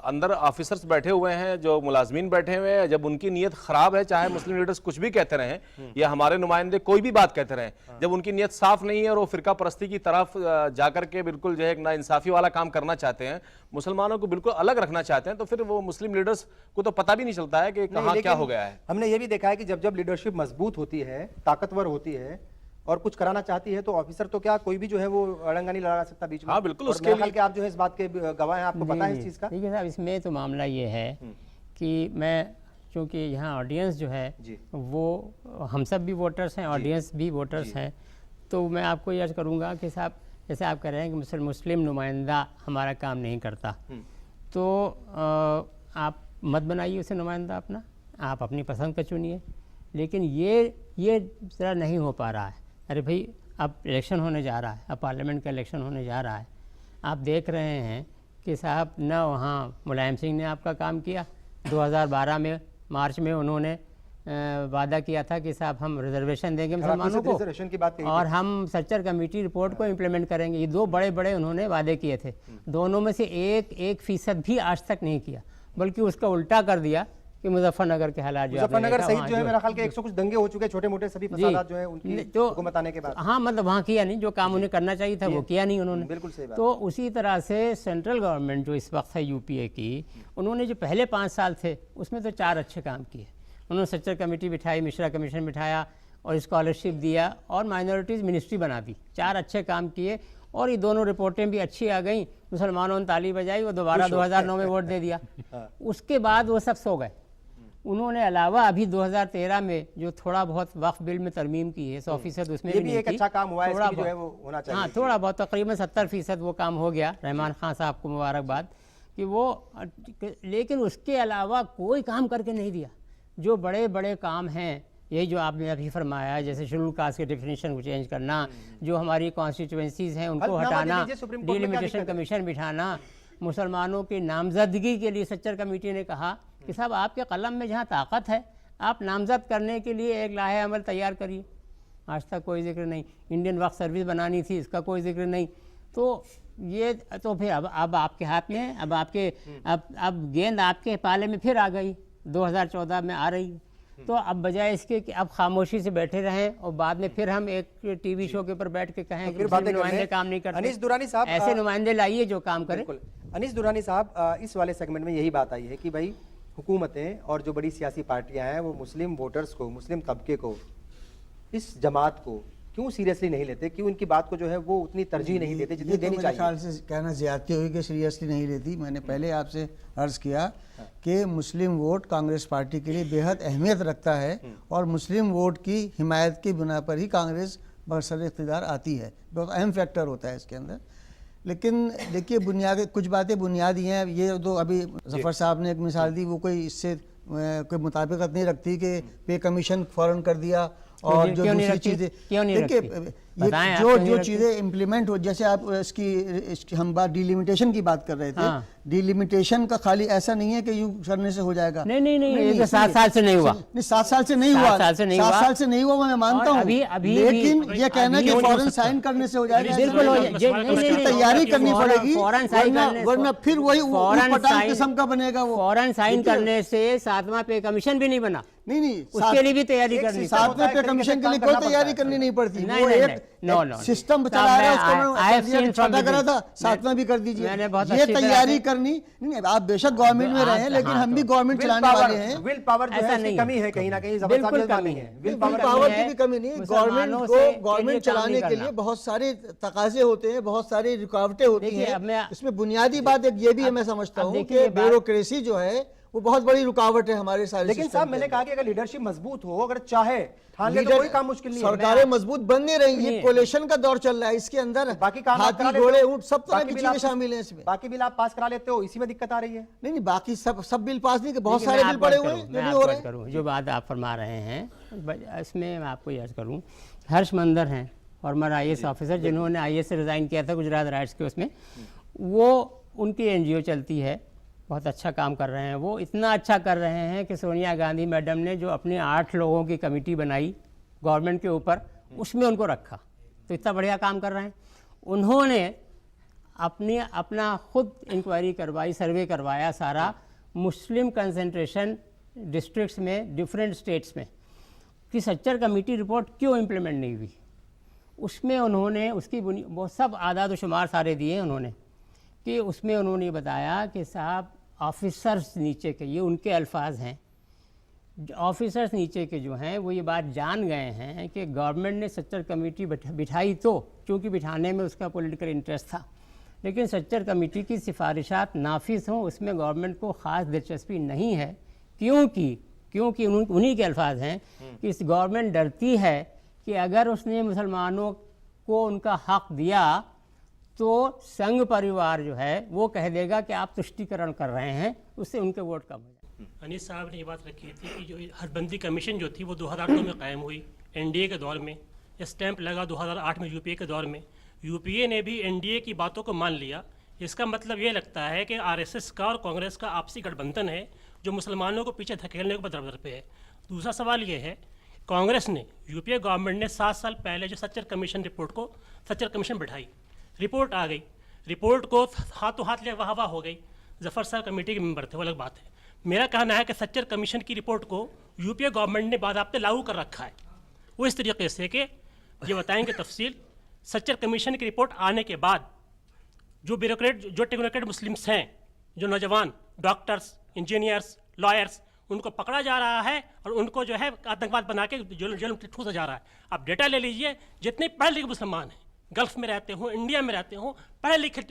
अंदर ऑफिसर्स बैठे हुए हैं, जो मुलाजमीन बैठे हुए हैं, जब उनकी नीयत ख़राब है, चाहे मुस्लिम लीडर्स कुछ भी कहते रहें या हमारे नुमाइंदे कोई भी बात कहते रहें, जब उनकी नीयत साफ नहीं है और वो फ़िरका परस्ती की तरफ जाकर के बिल्कुल जो है एक नाइंसाफ़ी वाला काम करना चाहते हैं, मुसलमानों को बिल्कुल अलग रखना चाहते हैं, तो फिर वो मुस्लिम लीडर्स को तो पता भी नहीं चलता है कि कहाँ क्या हो गया है। हमने ये भी देखा है कि जब जब लीडरशिप मजबूत होती है, ताकतवर होती है और कुछ कराना चाहती है, तो ऑफिसर तो क्या कोई भी जो है वो अड़ंगा नहीं लगा सकता बीच में। हाँ, बिल्कुल। उसके लिए कि आप जो है इस बात के गवाह हैं, आपको पता है इस चीज़ का। देखिए साहब, इसमें तो मामला ये है कि मैं, चूँकि यहाँ ऑडियंस जो है वो हम सब भी वोटर्स हैं, ऑडियंस भी वोटर्स हैं, तो मैं आपको ये अर्ज़ करूँगा कि साहब, जैसे आप कह रहे हैं कि मुस्लिम नुमाइंदा हमारा काम नहीं करता, तो आप मत बनाइए उसे नुमाइंदा अपना, आप अपनी पसंद का चुनिए, लेकिन ये ज़रा नहीं हो पा रहा है। अरे भाई, अब इलेक्शन होने जा रहा है, अब पार्लियामेंट का इलेक्शन होने जा रहा है, आप देख रहे हैं कि साहब न वहाँ मुलायम सिंह ने आपका काम किया, 2012 में मार्च में उन्होंने वादा किया था कि साहब हम रिजर्वेशन देंगे मुसलमानों को रिजर्वेशन की बात कही और हम सच्चर कमेटी रिपोर्ट को इम्प्लीमेंट करेंगे। ये दो बड़े बड़े उन्होंने वादे किए थे, दोनों में से एक फीसद भी आज तक नहीं किया, बल्कि उसका उल्टा कर दिया कि मुजफ्फरनगर के हालात जो मुजफ्फरनगर सहित जो है मेरा ख्याल के 100 कुछ दंगे हो चुके, छोटे मोटे सभी फसादात जो है उनकी तो हुकूमत आने के बाद। हाँ, मतलब वहाँ किया नहीं, जो काम उन्हें करना चाहिए था वो किया नहीं उन्होंने। बिल्कुल सही बात। तो उसी तरह से सेंट्रल गवर्नमेंट जो इस वक्त है यूपीए की, उन्होंने जो पहले 5 साल थे उसमें तो 4 अच्छे काम किए। उन्होंने सच्चर कमेटी बिठाई, मिश्रा कमीशन बिठाया और स्कॉलरशिप दिया और माइनॉरिटीज़ मिनिस्ट्री बना दी। 4 अच्छे काम किए और ये दोनों रिपोर्टें भी अच्छी आ गई। मुसलमानों ने ताली बजाई, वो दोबारा 2009 में वोट दे दिया। उसके बाद वो सब सो गए। उन्होंने अलावा अभी 2013 में जो थोड़ा बहुत वक्फ बिल में तरमीम की है 100% उसमें ये भी भी नहीं एक की। अच्छा काम हुआ है, थोड़ा इसकी भी जो है बहुत- वो होना चाहिए। हाँ, थोड़ा बहुत तकरीबन 70% वो काम हो गया। रहमान खान साहब को मुबारकबाद कि वो, लेकिन उसके अलावा कोई काम करके नहीं दिया। जो बड़े बड़े काम हैं, यही जो आपने अभी फरमाया, जैसे शेड्यूल कास्ट के डेफिनेशन को चेंज करना, जो हमारी कॉन्स्टिट्यूएंसीज हैं उनको हल्फनामा हटाना, दे दीजिए, सुप्रीम कोर्ट में क्या डिलिमिटेशन दिक्कत है? कमीशन बिठाना, मुसलमानों की नामजदगी के लिए सच्चर कमेटी ने कहा कि साहब आपके कलम में जहाँ ताकत है आप नामजद करने के लिए एक लाहे अमल तैयार करिए। आज तक कोई जिक्र नहीं। इंडियन वक्फ सर्विस बनानी थी, इसका कोई जिक्र नहीं। तो ये तो फिर अब आपके हाथ में है, अब गेंद आपके पाले में फिर आ गई, 2014 में आ रही। तो अब बजाय इसके कि अब खामोशी से बैठे रहें और बाद में फिर हम एक टीवी शो के ऊपर बैठ के कहें कि फिर बातें मुस्लिम कर नुमाइंदे लें। काम नहीं करते। अनीस दुरानी साहब, ऐसे नुमाइंदे लाइए जो काम करें। बिल्कुल। अनीस दुरानी साहब, इस वाले सेगमेंट में यही बात आई है कि भाई हुकूमतें और जो बड़ी सियासी पार्टियां हैं वो मुस्लिम वोटर्स को, मुस्लिम तबके को, इस जमात को क्यों सीरियसली नहीं लेते, क्यों इनकी बात को जो है वो उतनी तरजीह नहीं देते जितनी ये तो देनी मेरे चाहिए। ख्याल से कहना ज्यादती हुई कि सीरियसली नहीं लेती। मैंने पहले आपसे अर्ज किया कि मुस्लिम वोट कांग्रेस पार्टी के लिए बेहद अहमियत रखता है और मुस्लिम वोट की हिमायत की बिना पर ही कांग्रेस बरसर इक़्तिदार आती है। बहुत अहम फैक्टर होता है इसके अंदर। लेकिन देखिए, बुनियादी कुछ बातें बुनियादी हैं। ये तो अभी जफर साहब ने एक मिसाल दी, वो कोई इससे कोई मुताबिकत नहीं रखती कि पे कमीशन फ़ौरन कर दिया और जो क्यों नहीं दूसरी रखती? चीज़ें, क्यों नहीं देखिए रखती? ये बताएं आप जो क्यों नहीं जो रखती? चीज़ें इम्प्लीमेंट हो, जैसे आप इसकी हम बात डिलिमिटेशन की बात कर रहे थे। हाँ। डिलिमिटेशन का खाली ऐसा नहीं है कि यूं करने से हो जाएगा। नहीं, ये तो 7 साल से नहीं हुआ। नहीं, 7 साल से नहीं 7 हुआ। साल से नहीं 7 हुआ। साल से नहीं हुआ, मैं मानता और हूँ। अभी लेकिन भी- ये कहना अभी कि हो नहीं फौरन साइन करने से हो जाएगा, बिल्कुल हो जाए। उसकी तैयारी करनी पड़ेगी, फौरन साइन करने, वरना फिर वही फौरन पटांग साइन- किस्म का बनेगा वो। फौरन साइन करने से 7वां पे कमीशन भी नहीं बना। नहीं, उसके लिए भी तैयारी एक करनी सिस्टम पड़ती। 7वें पे कमीशन के लिए कोई तैयारी करनी नहीं पड़ती। नहीं, वो नहीं, एक नहीं, no, सिस्टम चला रहा है, उसको मैं छोटा करा था, 7वां भी कर दीजिए। मैंने बहुत ये अच्छी तरह तैयारी से- करनी नहीं, आप बेशक गवर्नमेंट में रहे हैं, लेकिन हम भी गवर्नमेंट चलाने वाले हैं। विल पावर जो ऐसा है उसकी नहीं कमी है। है कहीं ना कहीं। बिल्कुल कमी है। विल बिल्कुल पावर पावर है। की भी कमी नहीं है। मुसलमानों गवर्नमेंट से को गवर्नमेंट काम चलाने नहीं के करना। लिए बहुत सारे तकाजे होते हैं, बहुत सारी रुकावटें होती देखिए, अब हैं। मैं- इसमें बुनियादी बात एक ये भी है, मैं समझता अब हूँ देखिए कि ये बात- ब्यूरोक्रेसी जो है वो बहुत बड़ी रुकावट है हमारे सारे लेकिन सिस्टम साहब के मैंने अंदर। कहा कि अगर लीडरशिप मजबूत हो, अगर चाहे ठान ले तो लीडर- कोई काम मुश्किल नहीं है। सरकारें मजबूत बन नहीं रही, ये नहीं। कोलेशन का दौर चल रहा है। इसके अंदर बाकी काम आप करा हाथी, लेते घोड़े, हो। ऊंट, सब तरह बाकी की बिल चीजें आप- शामिल हैं इसमें। बाकी बिल आप पास करा लेते हो, इसी में दिक्कत आ रही है। नहीं, बाकी सब बिल पास नहीं, कि बहुत देखिए, सारे मैं बिल आपको पड़े अर्ज हुए करूं, हैं जो मैं नहीं आपको हो रहे अर्ज हैं। करूं, जो बात आप फरमा रहे हैं इसमें मैं आपको अर्ज करूं, हर्ष मंदर हैं फॉर्मर IAS ऑफिसर, जिन्होंने IAS से रिज़ाइन किया था गुजरात राइट्स के उसमें, वो उनकी NGO चलती है, बहुत अच्छा काम कर रहे हैं। वो इतना अच्छा कर रहे हैं कि सोनिया गांधी मैडम ने जो अपने 8 लोगों की कमेटी बनाई गवर्नमेंट के ऊपर, उसमें उनको रखा। तो इतना बढ़िया काम कर रहे हैं। उन्होंने अपना खुद इंक्वायरी करवाई, सर्वे करवाया सारा मुस्लिम कंसंट्रेशन डिस्ट्रिक्ट्स में, डिफरेंट स्टेट्स में, कि सच्चर कमेटी रिपोर्ट क्यों इम्प्लीमेंट नहीं हुई। उसमें उन्होंने उसकी वो सब आदाद व शुमार सारे दिए उन्होंने, कि उसमें उन्होंने बताया कि साहब ऑफिसर्स नीचे के, ये उनके अल्फाज हैं, ऑफिसर्स नीचे के जो हैं वो ये बात जान गए हैं कि गवर्नमेंट ने सच्चर कमेटी बिठाई, तो क्योंकि बिठाने में उसका पॉलिटिकल इंटरेस्ट था, लेकिन सच्चर कमेटी की सिफारिशात नाफिज हों उसमें गवर्नमेंट को ख़ास दिलचस्पी नहीं है, क्योंकि उन्हीं के अल्फाज हैं कि इस गवर्नमेंट डरती है कि अगर उसने मुसलमानों को उनका हक दिया तो संघ परिवार जो है वो कह देगा कि आप तुष्टीकरण कर रहे हैं, उससे उनके वोट कम हो जाए। अनीस साहब ने ये बात रखी थी कि जो हदबंदी कमीशन जो थी वो 2002 में कायम हुई NDA के दौर में, स्टैंप लगा 2008 में UPA के दौर में। UPA ने भी NDA की बातों को मान लिया इसका मतलब ये लगता है कि आरएसएस का और कांग्रेस का आपसी गठबंधन है जो मुसलमानों को पीछे धकेलने को दर पे है। दूसरा सवाल ये है, कांग्रेस ने, यूपीए गवर्नमेंट ने 7 साल पहले जो सच्चर कमीशन रिपोर्ट को सच्चर कमीशन बिठाई, रिपोर्ट आ गई, रिपोर्ट को हाथों हाथ ले वाह वाह हो गई। जफर साहब कमेटी के मेंबर थे, वो अलग बात है। मेरा कहना है कि सच्चर कमीशन की रिपोर्ट को यूपीए गवर्नमेंट ने बाज़ाब्ते लागू कर रखा है। वो इस तरीके से कि ये बताएंगे तफसील, सच्चर कमीशन की रिपोर्ट आने के बाद जो ब्यूरोक्रेट, जो टेक्नोक्रेट मुस्लिम्स हैं, जो नौजवान डॉक्टर्स, इंजीनियर्स, लॉयर्स, उनको पकड़ा जा रहा है और उनको जो है आतंकवाद बना के जेल में ठूसा जा रहा है। अब डेटा ले लीजिए, जितने पढ़े लिखे मुसलमान हैं, गल्फ में रहते हों, इंडिया में रहते हों, पढ़े लिखे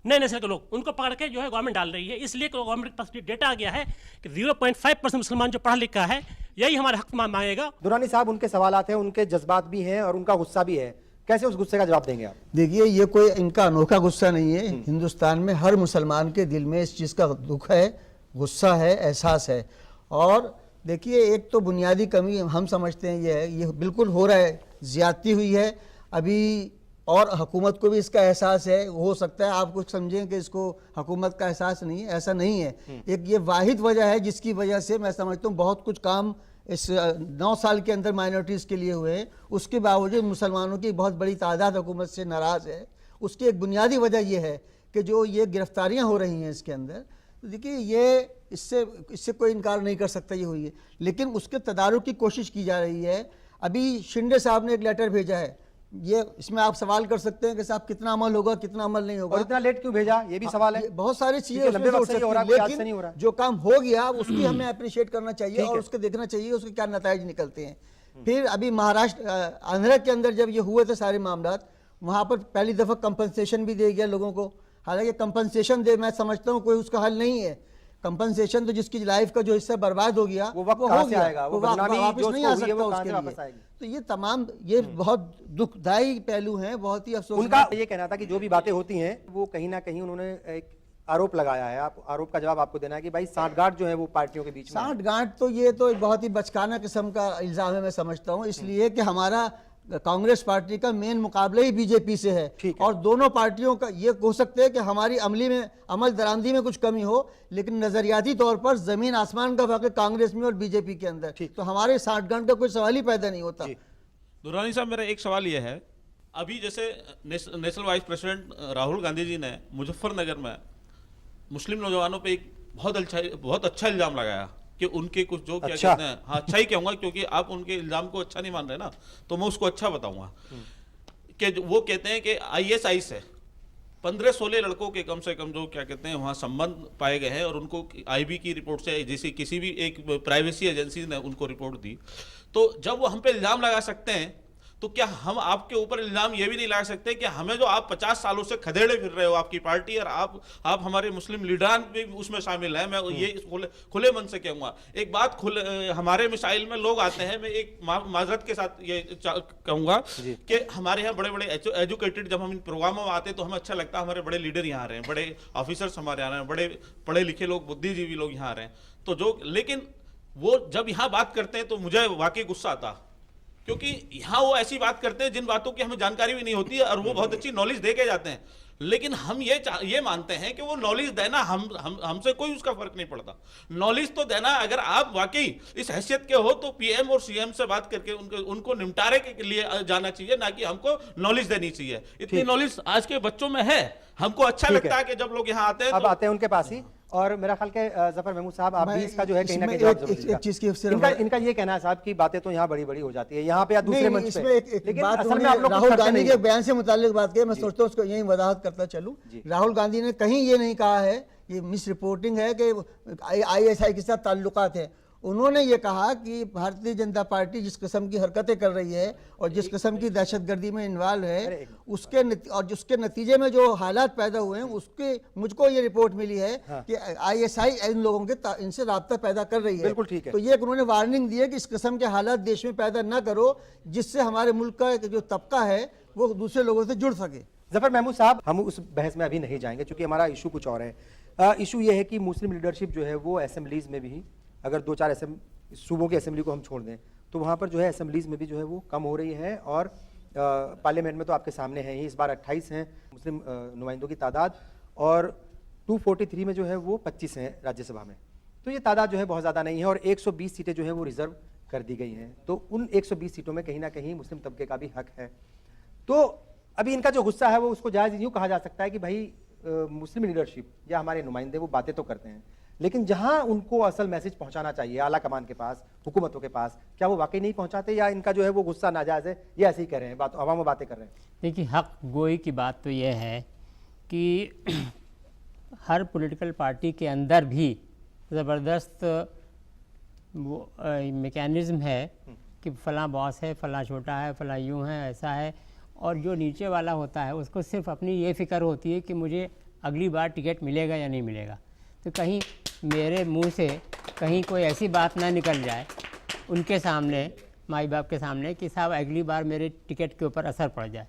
नए नस्ल के लोग, उनको पकड़ के जो है गवर्नमेंट डाल रही है। इसलिए गवर्नमेंट के पास डेटा आ गया है कि 0.5% मुसलमान जो पढ़ा लिखा है यही हमारा हक मांगेगा। दुरानी साहब, उनके सवालात हैं, उनके जज्बात भी हैं और उनका गुस्सा भी है, कैसे उस गुस्से का जवाब देंगे आप? देखिए, ये कोई इनका अनोखा गुस्सा नहीं है। हिंदुस्तान में हर मुसलमान के दिल में इस चीज़ का दुख है, गुस्सा है, एहसास है। और देखिए, एक तो बुनियादी कमी हम समझते हैं ये है, ये बिल्कुल हो रहा है, ज़्यादती हुई है अभी, और हुकूमत को भी इसका एहसास है। हो सकता है आप कुछ समझें कि इसको हुकूमत का एहसास नहीं है, ऐसा नहीं है। एक ये वाहिद वजह है जिसकी वजह से मैं समझता हूँ बहुत कुछ काम इस 9 साल के अंदर माइनॉरिटीज़ के लिए हुए हैं। उसके बावजूद मुसलमानों की बहुत बड़ी तादाद हुकूमत से नाराज़ है। उसकी एक बुनियादी वजह यह है कि जो ये गिरफ्तारियाँ हो रही हैं इसके अंदर, देखिए ये इससे कोई इनकार नहीं कर सकता ये हुई है, लेकिन उसके तदारुक की कोशिश की जा रही है। अभी शिंदे साहब ने एक लेटर भेजा है, ये इसमें आप सवाल कर सकते हैं कि साहब कितना अमल होगा, कितना अमल नहीं होगा, और इतना लेट क्यों भेजा, ये भी सवाल है। बहुत सारी चीजें लंबे वक्त से ही हो रहा है, कोई आज से नहीं हो रहा है। लेकिन जो काम हो गया उसकी हमें अप्रिशिएट करना चाहिए और उसके देखना चाहिए उसके क्या नताइज निकलते हैं। फिर अभी महाराष्ट्र, आंध्र के अंदर जब ये हुए थे सारे मामला, वहाँ पर पहली दफ़ा कंपनसेशन भी दे गया लोगों को। हालांकि कंपनसेशन दे, मैं समझता हूँ कोई उसका हल नहीं है। कंपनसेशन तो जिसकी लाइफ का जो हिस्सा बर्बाद हो गया वो कहाँ से आएगा, वो बदनामी वापस जो नहीं आ उसको हुई है, सकता वो कहाँ उसके से वापस लिए। आएगी? तो ये तमाम ये बहुत दुखदायी पहलू हैं, बहुत ही अफसोस। उनका ये कहना था कि जो भी बातें होती हैं वो कहीं ना कहीं उन्होंने एक आरोप लगाया है। आप आरोप का जवाब आपको देना है कि भाई सांठगांठ जो है वो पार्टियों के बीच में है। सांठगांठ तो ये तो एक बहुत ही बचकाना किस्म का इल्जाम है, मैं समझता हूँ। इसलिए कि हमारा कांग्रेस पार्टी का मेन मुकाबला ही बीजेपी से है और दोनों पार्टियों का ये हो सकता है कि हमारी अमल दरामदी में कुछ कमी हो, लेकिन नजरियाती तौर पर जमीन आसमान का फर्क है कांग्रेस में और बीजेपी के अंदर। तो हमारे सांठगांठ का कोई सवाल ही पैदा नहीं होता। दुरानी साहब, मेरा एक सवाल यह है, अभी जैसे national vice president Rahul Gandhi ji ने मुजफ्फरनगर में मुस्लिम नौजवानों पे एक बहुत अच्छा इल्जाम लगाया कि उनके कुछ जो क्या कहते हैं, हाँ अच्छा ही कहूँगा क्योंकि आप उनके इल्जाम को अच्छा नहीं मान रहे ना, तो मैं उसको अच्छा बताऊंगा कि वो कहते हैं कि ISI से 15-16 लड़कों के कम से कम जो क्या कहते हैं वहाँ संबंध पाए गए हैं और उनको IB की रिपोर्ट से, जैसे किसी भी एक प्राइवेसी एजेंसी ने उनको रिपोर्ट दी, तो जब वो हम पे इल्ज़ाम लगा सकते हैं तो क्या हम आपके ऊपर इल्ज़ाम ये भी नहीं लगा सकते कि हमें जो आप 50 सालों से खदेड़े फिर रहे हो आपकी पार्टी और आप हमारे मुस्लिम लीडरान भी उसमें शामिल हैं। मैं ये खुले मन से कहूँगा एक बात, हमारे मिसाइल में लोग आते हैं, मैं एक माजरत के साथ ये कहूँगा कि हमारे यहाँ बड़े बड़े एजुकेटेड, जब हम इन प्रोग्रामों में आते हैं तो हमें अच्छा लगता है हमारे बड़े लीडर यहाँ आ रहे हैं, बड़े ऑफिसर्स हमारे आ रहे हैं, बड़े पढ़े लिखे लोग, बुद्धिजीवी लोग यहाँ आ रहे हैं। तो जो, लेकिन वो जब यहाँ बात करते हैं तो मुझे वाकई गुस्सा आता, क्योंकि यहाँ वो ऐसी बात करते हैं जिन बातों की हमें जानकारी भी नहीं होती है और वो बहुत अच्छी नॉलेज दे के जाते हैं, लेकिन हम ये मानते हैं कि वो नॉलेज देना हमसे कोई उसका फर्क नहीं पड़ता। नॉलेज तो देना, अगर आप वाकई इस हैसियत के हो तो PM और CM से बात करके उनको निपटारे के लिए जाना चाहिए, ना कि हमको नॉलेज देनी चाहिए। इतनी नॉलेज आज के बच्चों में है, हमको अच्छा लगता है कि जब लोग यहाँ आते हैं अब आते हैं उनके पास ही। और मेरा ख्याल के जफर महमूद साहब, आप भी इसका जो है कहीं ना कहीं जवाब जरूर दीजिएगा। इनका ये कहना है साहब की बातें तो यहाँ बड़ी बड़ी हो जाती है यहाँ पे या दूसरे मंच पे, लेकिन असल में आप लोग राहुल गांधी के बयान से मुताल्लिक बात की, मैं सोचता हूँ उसको यही वजाहत करता चलूं। राहुल गांधी ने कहीं ये नहीं कहा है, ये मिस रिपोर्टिंग है कि ISI के साथ ताल्लुकात है। उन्होंने ये कहा कि भारतीय जनता पार्टी जिस किस्म की हरकतें कर रही है और जिस किस्म की दहशतगर्दी में इन्वॉल्व है उसके नतीजे में जो हालात पैदा हुए हैं, उसके मुझको ये रिपोर्ट मिली है कि ISI इन लोगों के इनसे राब्ता पैदा कर रही है। बिल्कुल ठीक है। तो ये उन्होंने वार्निंग दी है कि इस किस्म के हालात देश में पैदा न करो जिससे हमारे मुल्क का जो तबका है वो दूसरे लोगों से जुड़ सके। जफर महमूद साहब, हम उस बहस में अभी नहीं जाएंगे क्योंकि हमारा इशू कुछ और है। इशू ये है कि मुस्लिम लीडरशिप जो है वो असेंबलीज में भी, अगर 2-4 सूबों की असेंबली को हम छोड़ दें तो वहाँ पर जो है असेंबलीज में भी जो है वो कम हो रही है और पार्लियामेंट में तो आपके सामने हैं ही, इस बार 28 हैं मुस्लिम नुमाइंदों की तादाद, और 243 में जो है वो 25 हैं राज्यसभा में। तो ये तादाद जो है बहुत ज़्यादा नहीं है, और 120 सीटें जो है वो रिजर्व कर दी गई हैं। तो उन 120 सीटों में कहीं ना कहीं मुस्लिम तबके का भी हक है। तो अभी इनका जो गुस्सा है वो उसको जायज़ यूँ कहा जा सकता है कि भाई मुस्लिम लीडरशिप या हमारे नुमाइंदे वो बातें तो करते हैं, लेकिन जहां उनको असल मैसेज पहुंचाना चाहिए आला कमान के पास, हुकूमतों के पास, क्या वो वाकई नहीं पहुंचाते, या इनका जो है वो गुस्सा नाजायज़ है, ये ऐसे ही कर रहे हैं, बात हवा में बातें कर रहे हैं? देखिए, हक गोई की बात तो ये है कि हर पॉलिटिकल पार्टी के अंदर भी ज़बरदस्त वो मैकेनिज़्म है कि फ़लाँ बॉस है, फ़लाँ छोटा है, फ़लाँ यूँ है, ऐसा है, और जो नीचे वाला होता है उसको सिर्फ अपनी ये फ़िक्र होती है कि मुझे अगली बार टिकट मिलेगा या नहीं मिलेगा। तो कहीं मेरे मुंह से कहीं कोई ऐसी बात ना निकल जाए उनके सामने, माई बाप के सामने, कि साहब अगली बार मेरे टिकट के ऊपर असर पड़ जाए।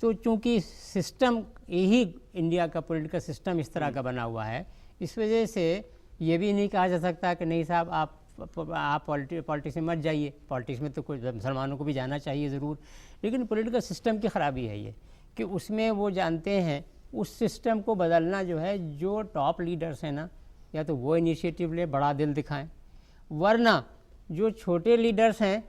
तो चूँकि सिस्टम, यही इंडिया का पॉलिटिकल सिस्टम इस तरह का बना हुआ है, इस वजह से ये भी नहीं कहा जा सकता कि नहीं साहब आप पॉलिटिक्स में मत जाइए। पॉलिटिक्स में तो कोई मुसलमानों को भी जाना चाहिए ज़रूर, लेकिन पॉलिटिकल सिस्टम की ख़राबी है ये कि उसमें वो जानते हैं उस सिस्टम को बदलना जो है, जो टॉप लीडर्स हैं ना, या तो वो इनिशिएटिव ले, बड़ा दिल दिखाएं, वरना जो छोटे लीडर्स हैं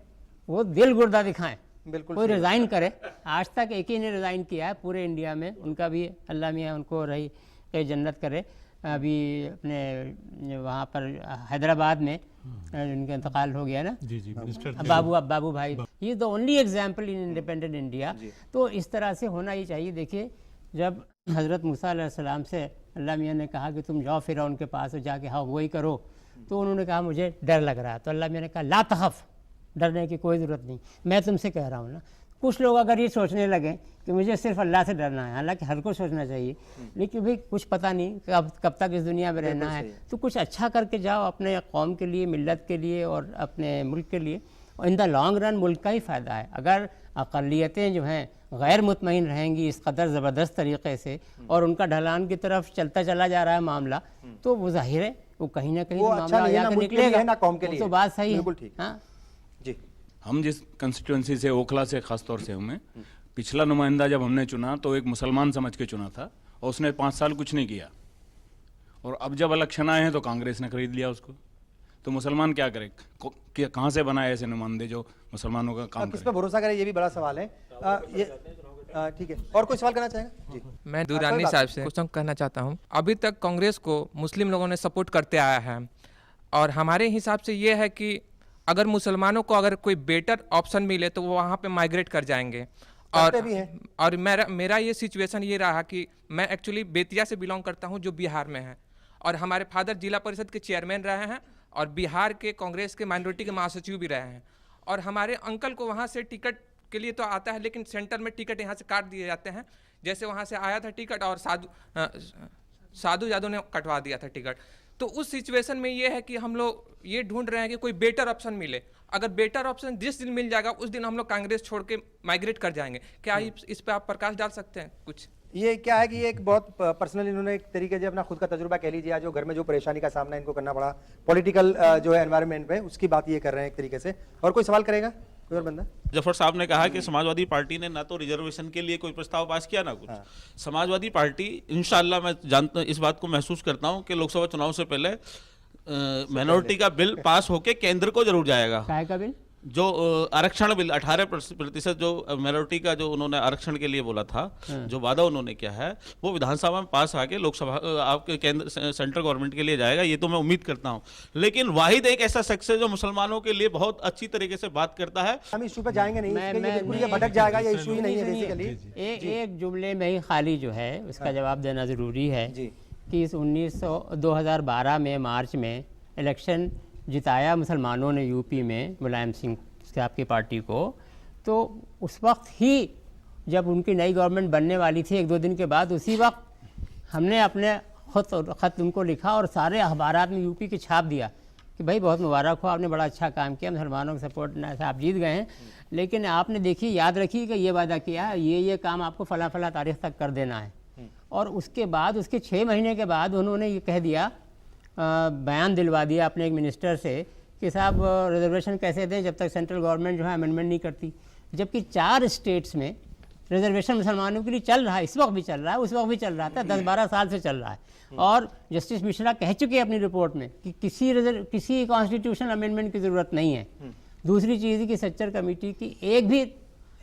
वो दिल गुर्दा दिखाएं, बिल्कुल कोई रिज़ाइन करे। आज तक एक ही ने रिज़ाइन किया है पूरे इंडिया में, उनका भी अल्लाह मियाँ उनको रही जन्नत करे। अभी अपने वहाँ पर हैदराबाद में उनका इंतकाल हो गया ना, जी जी, मिनिस्टर बाबू भाई, he is the only example in independent India. तो इस तरह से होना ही चाहिए। देखिए, जब हज़रत मूसा अलैहिस्सलाम से अल्लाह मियाँ ने कहा कि तुम जाओ फ़िरौन के पास और जाके हाँ वही करो, तो उन्होंने कहा मुझे डर लग रहा है। तो अल्लाह मियाँ ने कहा ला तखफ़, डरने की कोई ज़रूरत नहीं, मैं तुमसे कह रहा हूँ ना। कुछ लोग अगर ये सोचने लगें कि मुझे सिर्फ अल्लाह से डरना है, हालांकि हर को सोचना चाहिए, लेकिन भाई कुछ पता नहीं कब तक इस दुनिया में रहना है, तो कुछ अच्छा करके जाओ अपने कौम के लिए, मिल्लत के लिए और अपने मुल्क के लिए। और इन द लॉन्ग रन मुल्क का ही फ़ायदा है। अगर अक़लियतें जो हैं गैर मुतमईन रहेंगी इस कदर ज़बरदस्त तरीक़े से, और उनका ढलान की तरफ चलता चला जा रहा है मामला, तो वो ज़ाहिर है वो कहीं ना कहीं मामला आगे निकलेगा। ना कौम के लिए, तो बात सही है। हाँ जी। हम जिस कंस्टिट्यूंसी से, ओखला से ख़ास तौर से हूँ मैं, पिछला नुमाइंदा जब हमने चुना तो एक मुसलमान समझ के चुना था, और उसने 5 साल कुछ नहीं किया, और अब जब इलेक्शन आए हैं तो कांग्रेस ने खरीद लिया उसको। तो मुसलमान क्या करे, कहाँ से बनाए ऐसे नुमाइंदे जो मुसलमानों का काम किस पे भरोसा करें, ये भी बड़ा सवाल है। ठीक है, और कोई सवाल करना चाहेगा? जी, मैं दुरानी साहब से कुछ कहना चाहता हूँ। अभी तक कांग्रेस को मुस्लिम लोगों ने सपोर्ट करते आया है, और हमारे हिसाब से ये है कि अगर मुसलमानों को अगर कोई बेटर ऑप्शन मिले तो वो वहाँ पे माइग्रेट कर जाएंगे। और मेरा ये सिचुएशन ये रहा कि मैं एक्चुअली बेतिया से बिलोंग करता हूँ जो बिहार में है, और हमारे फादर जिला परिषद के चेयरमैन रहे हैं और बिहार के कांग्रेस के माइनॉरिटी के महासचिव भी रहे हैं। और हमारे अंकल को वहाँ से टिकट के लिए तो आता है, लेकिन सेंटर में टिकट यहाँ से काट दिए जाते हैं। जैसे वहाँ से आया था टिकट और साधु यादव ने कटवा दिया था टिकट। तो उस सिचुएशन में ये है कि हम लोग ये ढूंढ रहे हैं कि कोई बेटर ऑप्शन मिले। अगर बेटर ऑप्शन जिस दिन मिल जाएगा उस दिन हम लोग कांग्रेस छोड़ के माइग्रेट कर जाएंगे। क्या इस पे आप प्रकाश डाल सकते हैं कुछ? ये क्या है कि ये एक बहुत पर्सनल, इन्होंने एक तरीके से अपना खुद का तजुर्बा कह लीजिए, जो घर में जो परेशानी का सामना इनको करना पड़ा पॉलिटिकल जो है एनवायरनमेंट में, उसकी बात ये कर रहे हैं एक तरीके से। और कोई सवाल करेगा कोई और बंदा? जफर साहब ने कहा कि समाजवादी पार्टी ने ना तो रिजर्वेशन के लिए कोई प्रस्ताव पास किया ना कुछ। समाजवादी पार्टी इंशाल्लाह, मैं जानता इस बात को महसूस करता हूं कि लोकसभा चुनाव से पहले माइनॉरिटी का बिल पास होके केंद्र को जरूर जाएगा। काय का बिल? जो आरक्षण बिल 18% जो माइनॉरिटी का जो उन्होंने आरक्षण के लिए बोला था, जो वादा उन्होंने किया है, वो विधानसभा में पास आके लोकसभा आपके केंद्र सेंट्रल गवर्नमेंट के लिए जाएगा, ये तो मैं उम्मीद करता हूं। लेकिन वाहिद एक ऐसा शख्स है जो मुसलमानों के लिए बहुत अच्छी तरीके से बात करता है। हम इशू पे जाएंगे नहीं, ये भटक जाएगा, ये इशू ही नहीं है बेसिकली। एक जुमले में ही खाली जो है उसका जवाब देना ज़रूरी है कि इस 2012 में मार्च में इलेक्शन जिताया मुसलमानों ने यूपी में मुलायम सिंह साहब की पार्टी को। तो उस वक्त ही जब उनकी नई गवर्नमेंट बनने वाली थी, 1-2 दिन के बाद, उसी वक्त हमने अपने ख़त उनको लिखा और सारे अखबारात में यूपी की छाप दिया कि भाई बहुत मुबारक हो, आपने बड़ा अच्छा काम किया, मुसलमानों का सपोर्ट से आप जीत गए हैं, लेकिन आपने देखिए याद रखिए कि ये वादा किया है, ये काम आपको फ़ला फ़ला तारीख़ तक कर देना है। और उसके बाद उसके 6 महीने के बाद उन्होंने ये कह दिया, बयान दिलवा दिया अपने एक मिनिस्टर से कि साहब रिजर्वेशन कैसे दें जब तक सेंट्रल गवर्नमेंट जो है अमेंडमेंट नहीं करती। जबकि 4 स्टेट्स में रिजर्वेशन मुसलमानों के लिए चल रहा है, इस वक्त भी चल रहा है, उस वक्त भी चल रहा था, 10-12 साल से चल रहा है। और जस्टिस मिश्रा कह चुके हैं अपनी रिपोर्ट में कि किसी कॉन्स्टिट्यूशनल अमेंडमेंट की ज़रूरत नहीं है। दूसरी चीज़ कि सच्चर कमेटी की एक भी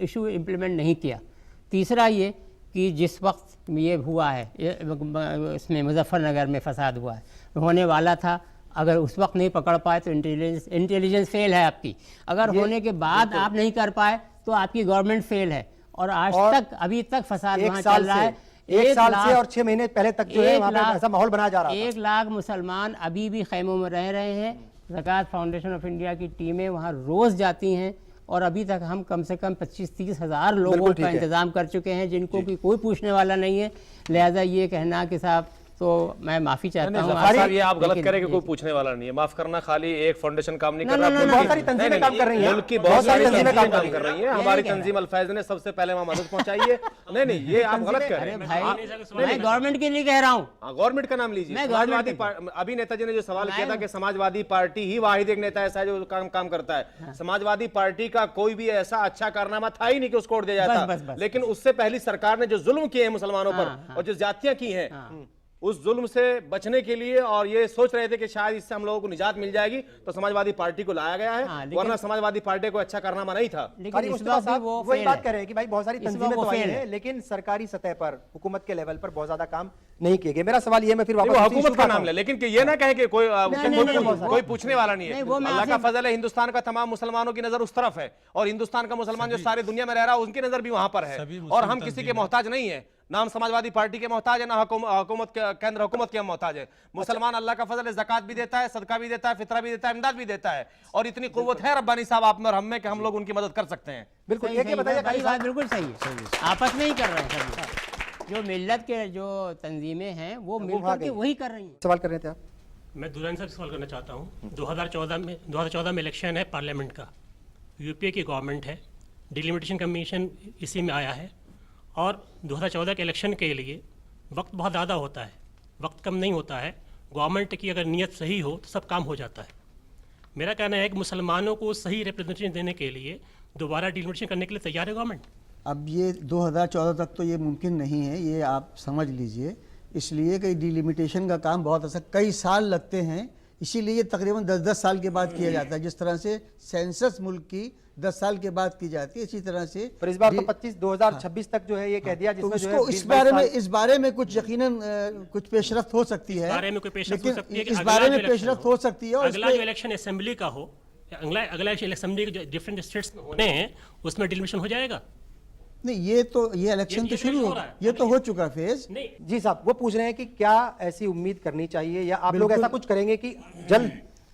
इशू इम्प्लीमेंट नहीं किया। तीसरा ये कि जिस वक्त ये हुआ है, इसमें मुजफ्फरनगर में फसाद हुआ है, होने वाला था, अगर उस वक्त नहीं पकड़ पाए तो इंटेलिजेंस फेल है आपकी, अगर होने के बाद आप नहीं कर पाए तो आपकी गवर्नमेंट फेल है। और आज तक अभी तक फसाद वहाँ चल रहा है। 1 साल से और 6 महीने पहले तक जो है वहाँ पे ऐसा माहौल बनाया जा रहा है। 1 लाख मुसलमान अभी भी खैमों में रह रहे हैं। ज़कात फाउंडेशन ऑफ इंडिया की टीमें वहाँ रोज़ जाती हैं और अभी तक हम कम से कम 25-30 हज़ार लोगों का इंतज़ाम कर चुके हैं जिनको कि कोई पूछने वाला नहीं है। लिहाजा ये कहना कि साहब, तो मैं माफ़ी चाहता हूँ साहब, ये आप गलत करें कि कोई पूछने वाला नहीं है। माफ करना, खाली एक फाउंडेशन काम नहीं कर रहा, बहुत सारी तंजीमें काम कर रही हैं, मुल्क की बहुत सारी तंजीमें काम कर रही हैं। हमारी तंजीम अल-फैज़ ने सबसे पहले वहाँ मदद पहुंचाई है। नहीं, ये आप गलत कर रहे हैं। मैं गवर्नमेंट के लिए कह रहा हूँ। गवर्नमेंट का नाम लीजिए। समाजवादी अभी नेताजी ने जो सवाल किया था कि समाजवादी पार्टी ही वाहिद एक नेता ऐसा है जो काम करता है। समाजवादी पार्टी का कोई भी ऐसा अच्छा कारनामा था ही नहीं कि उसको छोड़ दिया जाता। लेकिन उससे पहली सरकार ने जो जुल्म किए हैं मुसलमानों पर और जो ज्यादतियां की हैं, उस जुल्म से बचने के लिए और ये सोच रहे थे कि शायद इससे हम लोगों को निजात मिल जाएगी, तो समाजवादी पार्टी को लाया गया है। वरना समाजवादी पार्टी को अच्छा कारनामा नहीं था। लेकिन वही बात कर रहे हैं कि भाई बहुत सारी तंजीमें तो आई हैं, लेकिन सरकारी सतह पर, हुकूमत के लेवल पर बहुत ज्यादा काम नहीं किए गए। मेरा सवाल ये, मैं फिर वापस हुकूमत का नाम ले, लेकिन ये ना कहे कि कोई पूछने वाला नहीं है। अल्लाह का फजल है, हिंदुस्तान का तमाम मुसलमानों की नजर उस तरफ है और हिंदुस्तान का मुसलमान जो सारी दुनिया में रह रहा है उनकी नजर भी वहां पर है। और हम किसी के मोहताज नहीं है, ना हम समाजवादी पार्टी के मोहताज है, ना हुकूमत केंद्र हुकूमत के मोहताज है। मुसलमान अल्लाह का फजल है, ज़कात भी देता है, सदका भी देता है, फितरा भी देता है, इमदाद भी देता है। और इतनी कुव्वत है रब्बानी साहब आप में और हम में कि हम लोग उनकी मदद कर सकते हैं। बिल्कुल, ये बताइए, बात बिल्कुल सही है, आपस में ही कर रहे हैं। जो मिल्लत के जो तंजीमें हैं वो मिलकर के वही कर रही हैं। सवाल कर रहे थे आप? मैं दुरानी साहब से सवाल करना चाहता हूँ। 2014 में इलेक्शन है पार्लियामेंट का, यूपीए की गवर्नमेंट है, डिलिमिटेशन कमीशन इसी में आया है और 2014 के इलेक्शन के लिए वक्त बहुत ज़्यादा होता है, वक्त कम नहीं होता है। गवर्नमेंट की अगर नीयत सही हो तो सब काम हो जाता है। मेरा कहना है कि मुसलमानों को सही रिप्रेजेंटेशन देने के लिए दोबारा डिलिमिटेशन करने के लिए तैयार है गवर्नमेंट। अब ये 2014 तक तो ये मुमकिन नहीं है, ये आप समझ लीजिए। इसलिए कि डिलिमिटेशन का काम बहुत ऐसा कई साल लगते हैं, इसीलिए ये तकरीबन 10-10 साल के बाद किया जाता है। जिस तरह से सेंसस मुल्क की 10 साल के बाद की जाती है, इसी तरह से पर इस बार तो 2026 तक जो है ये कह दिया, जिसमें तो जो है इस बारे में कुछ यकीनन कुछ पेशरफ्त हो सकती है, इस बारे में पेशरफ्त हो सकती है। और अगला जो इलेक्शन असेंबली का हो, अगला असेंबली के जो डिफरेंट स्टेट्स में होने हैं उसमें डिलिमिटेशन हो जाएगा। नहीं, ये इलेक्शन तो शुरू हो, ये तो हो चुका फेज। जी साहब, वो पूछ रहे हैं कि क्या ऐसी उम्मीद करनी चाहिए या आप लोग ऐसा कुछ करेंगे कि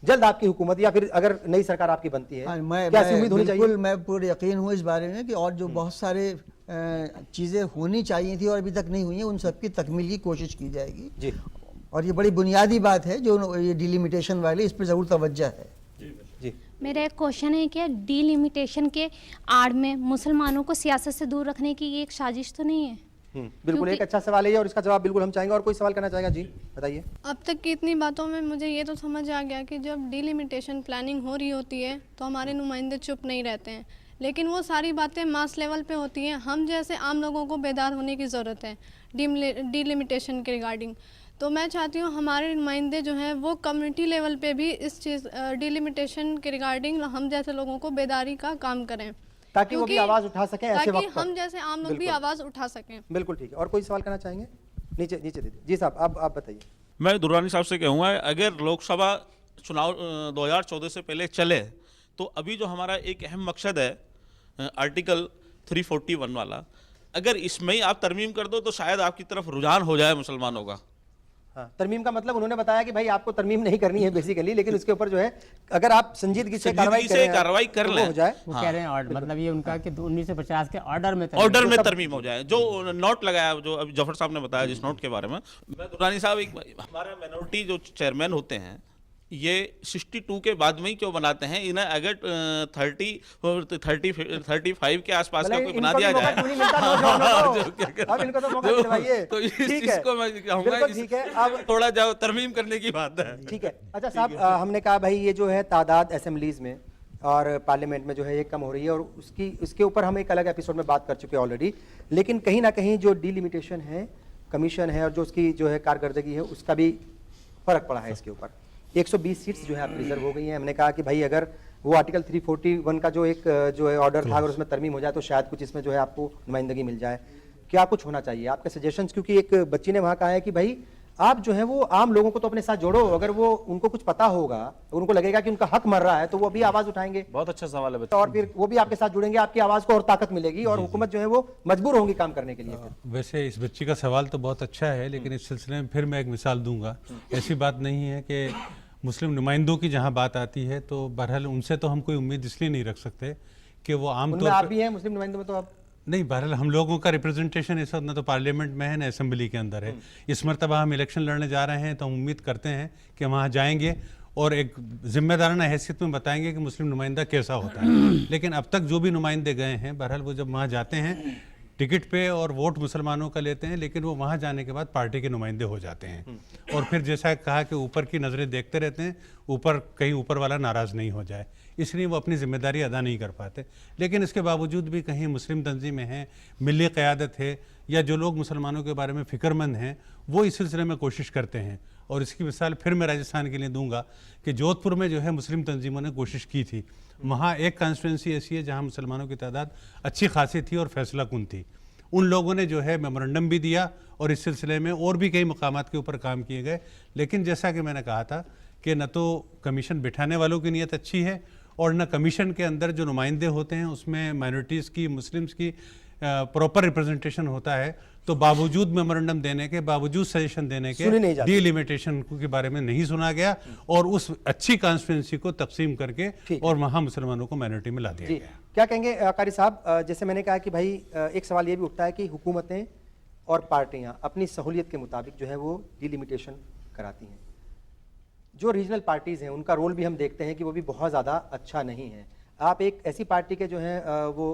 जल्द आपकी हुकूमत या फिर अगर नई सरकार आपकी बनती है, क्या ऐसी उम्मीद होनी चाहिए? बिल्कुल, मैं पूरे यकीन हूँ इस बारे में कि और जो बहुत सारे चीज़ें होनी चाहिए थी और अभी तक नहीं हुई हैं, उन सब की तकमील की कोशिश की जाएगी जी। और ये बड़ी बुनियादी बात है जो ये डिलिमिटेशन वाली, इस पर ज़रूर तवज्जो है जी। मेरा एक क्वेश्चन है कि डिलिमिटेशन के आड़ में मुसलमानों को सियासत से दूर रखने की ये एक साजिश तो नहीं है? बिल्कुल, एक अच्छा सवाल है और इसका जवाब बिल्कुल हम चाहेंगे। और कोई सवाल करना चाहेगा? जी बताइए। अब तक की इतनी बातों में मुझे ये तो समझ आ गया कि जब डिलिमिटेशन प्लानिंग हो रही होती है तो हमारे नुमाइंदे चुप नहीं रहते हैं, लेकिन वो सारी बातें मास लेवल पे होती हैं। हम जैसे आम लोगों को बेदार होने की ज़रूरत है डिलिमिटेशन के रिगार्डिंग। तो मैं चाहती हूँ हमारे नुमाइंदे जो हैं वो कम्युनिटी लेवल पे भी इस चीज़ डिलिमिटेशन के रिगार्डिंग हम जैसे लोगों को बेदारी का काम करें, ताकि वो भी आवाज उठा सकें ऐसे वक्त पर, हम जैसे आम लोग भी आवाज उठा सकें। बिल्कुल ठीक है। और कोई सवाल करना चाहेंगे? नीचे दीजिए। जी साहब, आप बताइए। मैं दुरानी साहब से कहूँगा, अगर लोकसभा चुनाव 2014 से पहले चले तो अभी जो हमारा एक अहम मकसद है आर्टिकल 341 वाला, अगर इसमें ही आप तरमीम कर दो तो शायद आपकी तरफ रुझान हो जाए मुसलमानों का। हाँ, तरमीम का मतलब उन्होंने बताया कि भाई आपको तरमीम नहीं करनी है बेसिकली, लेकिन उसके ऊपर जो है अगर आप संजीदगी से कार्रवाई कर लें हो जाए। वो कह रहे हैं मतलब ये उनका कि 1950 के ऑर्डर में तरमीम हो जाए। जो नोट लगाया, जो अभी जफर साहब ने बताया जिस नोट के बारे में, मैं दुरानी साहब, हमारे माइनॉरिटी जो चेयरमैन होते हैं ये 62 के बाद में ही क्यों बनाते हैं? इन्हें अगर 35 के आसपास का कोई बना दिया जाए तो इसको मैं कहूँगा अब थोड़ा तरमीम करने की बात है। ठीक है। अच्छा साहब, हमने कहा भाई ये जो है तादाद असेंबलीज में और पार्लियामेंट में जो है ये कम हो रही है, और इसके ऊपर हम एक अलग एपिसोड में बात कर चुके हैं ऑलरेडी। लेकिन कहीं ना कहीं जो डिलिमिटेशन है, कमीशन है, और जो उसकी जो है कारकर्दगी है, उसका भी फर्क पड़ा है इसके ऊपर। 120 सीट्स जो है आप रिजर्व हो गई हैं। हमने कहा कि भाई अगर वो आर्टिकल 341 का जो एक जो है ऑर्डर था, अगर उसमें तरमीम हो जाए तो शायद कुछ इसमें जो है आपको नुमाइंदगी मिल जाए। क्या कुछ होना चाहिए आपके सजेशंस? क्योंकि एक बच्ची ने वहाँ कहा है कि भाई आप जो है वो आम लोगों को तो अपने साथ जोड़ो, अगर वो उनको कुछ पता होगा, उनको लगेगा कि उनका हक मर रहा है, तो वो भी आवाज उठाएंगे। बहुत अच्छा सवाल है बच्चा। और फिर वो भी आपके साथ जुड़ेंगे, आपकी आवाज को और ताकत मिलेगी, और हुकूमत जो है वो मजबूर होंगी काम करने के लिए। वैसे इस बच्ची का सवाल तो बहुत अच्छा है, लेकिन इस सिलसिले में फिर मैं एक मिसाल दूंगा। ऐसी बात नहीं है कि मुस्लिम नुमाइंदों की जहां बात आती है तो बहरहाल उनसे तो हम कोई उम्मीद इसलिए नहीं रख सकते कि वो आम तौर आप भी हैं मुस्लिम नुमाइंदों में, तो आप नहीं, बहरहाल हम लोगों का रिप्रेजेंटेशन इस वक्त न तो पार्लियामेंट में है न असेंबली के अंदर है। इस मरतबा हम इलेक्शन लड़ने जा रहे हैं तो हम उम्मीद करते हैं कि वहाँ जाएंगे और एक जिम्मेदाराना हैसियत में बताएंगे कि मुस्लिम नुमाइंदा कैसा होता है। लेकिन अब तक जो भी नुमाइंदे गए हैं, बहरहाल वो जब वहाँ जाते हैं टिकट पे और वोट मुसलमानों का लेते हैं, लेकिन वो वहाँ जाने के बाद पार्टी के नुमाइंदे हो जाते हैं। और फिर जैसा कहा कि ऊपर की नज़रें देखते रहते हैं, ऊपर कहीं ऊपर वाला नाराज़ नहीं हो जाए, इसलिए वो अपनी जिम्मेदारी अदा नहीं कर पाते। लेकिन इसके बावजूद भी कहीं मुस्लिम तंजीमें हैं, मिली क़यादत है, या जो लोग मुसलमानों के बारे में फ़िक्रमंद हैं, वो इस सिलसिले में कोशिश करते हैं। और इसकी मिसाल फिर मैं राजस्थान के लिए दूंगा कि जोधपुर में जो है मुस्लिम तंजीमों ने कोशिश की थी। वहाँ एक कॉन्स्टिट्यूंसी ऐसी है जहाँ मुसलमानों की तादाद अच्छी खासी थी और फैसला कुन थी। उन लोगों ने जो है मेमोरेंडम भी दिया और इस सिलसिले में और भी कई मकामात के ऊपर काम किए गए। लेकिन जैसा कि मैंने कहा था कि न तो कमीशन बिठाने वालों की नीयत अच्छी है, और न कमीशन के अंदर जो नुमाइंदे होते हैं उसमें माइनॉरिटीज़ की, मुस्लिम्स की प्रॉपर रिप्रेजेंटेशन होता है। तो बावजूद मेमोरेंडम देने के, बावजूद सजेशन देने के, डिलिमिटेशन के बारे में नहीं सुना गया और उस अच्छी कॉन्स्टिट्यूंसी को तकसीम करके और वहाँ मुसलमानों को माइनॉरिटी में ला दिया गया। क्या कहेंगे कारी साहब? जैसे मैंने कहा कि भाई एक सवाल ये भी उठता है कि हुकूमतें और पार्टियां अपनी सहूलियत के मुताबिक जो है वो डिलिमिटेशन कराती हैं। जो रीजनल पार्टीज़ हैं उनका रोल भी हम देखते हैं कि वो भी बहुत ज़्यादा अच्छा नहीं है। आप एक ऐसी पार्टी के जो हैं वो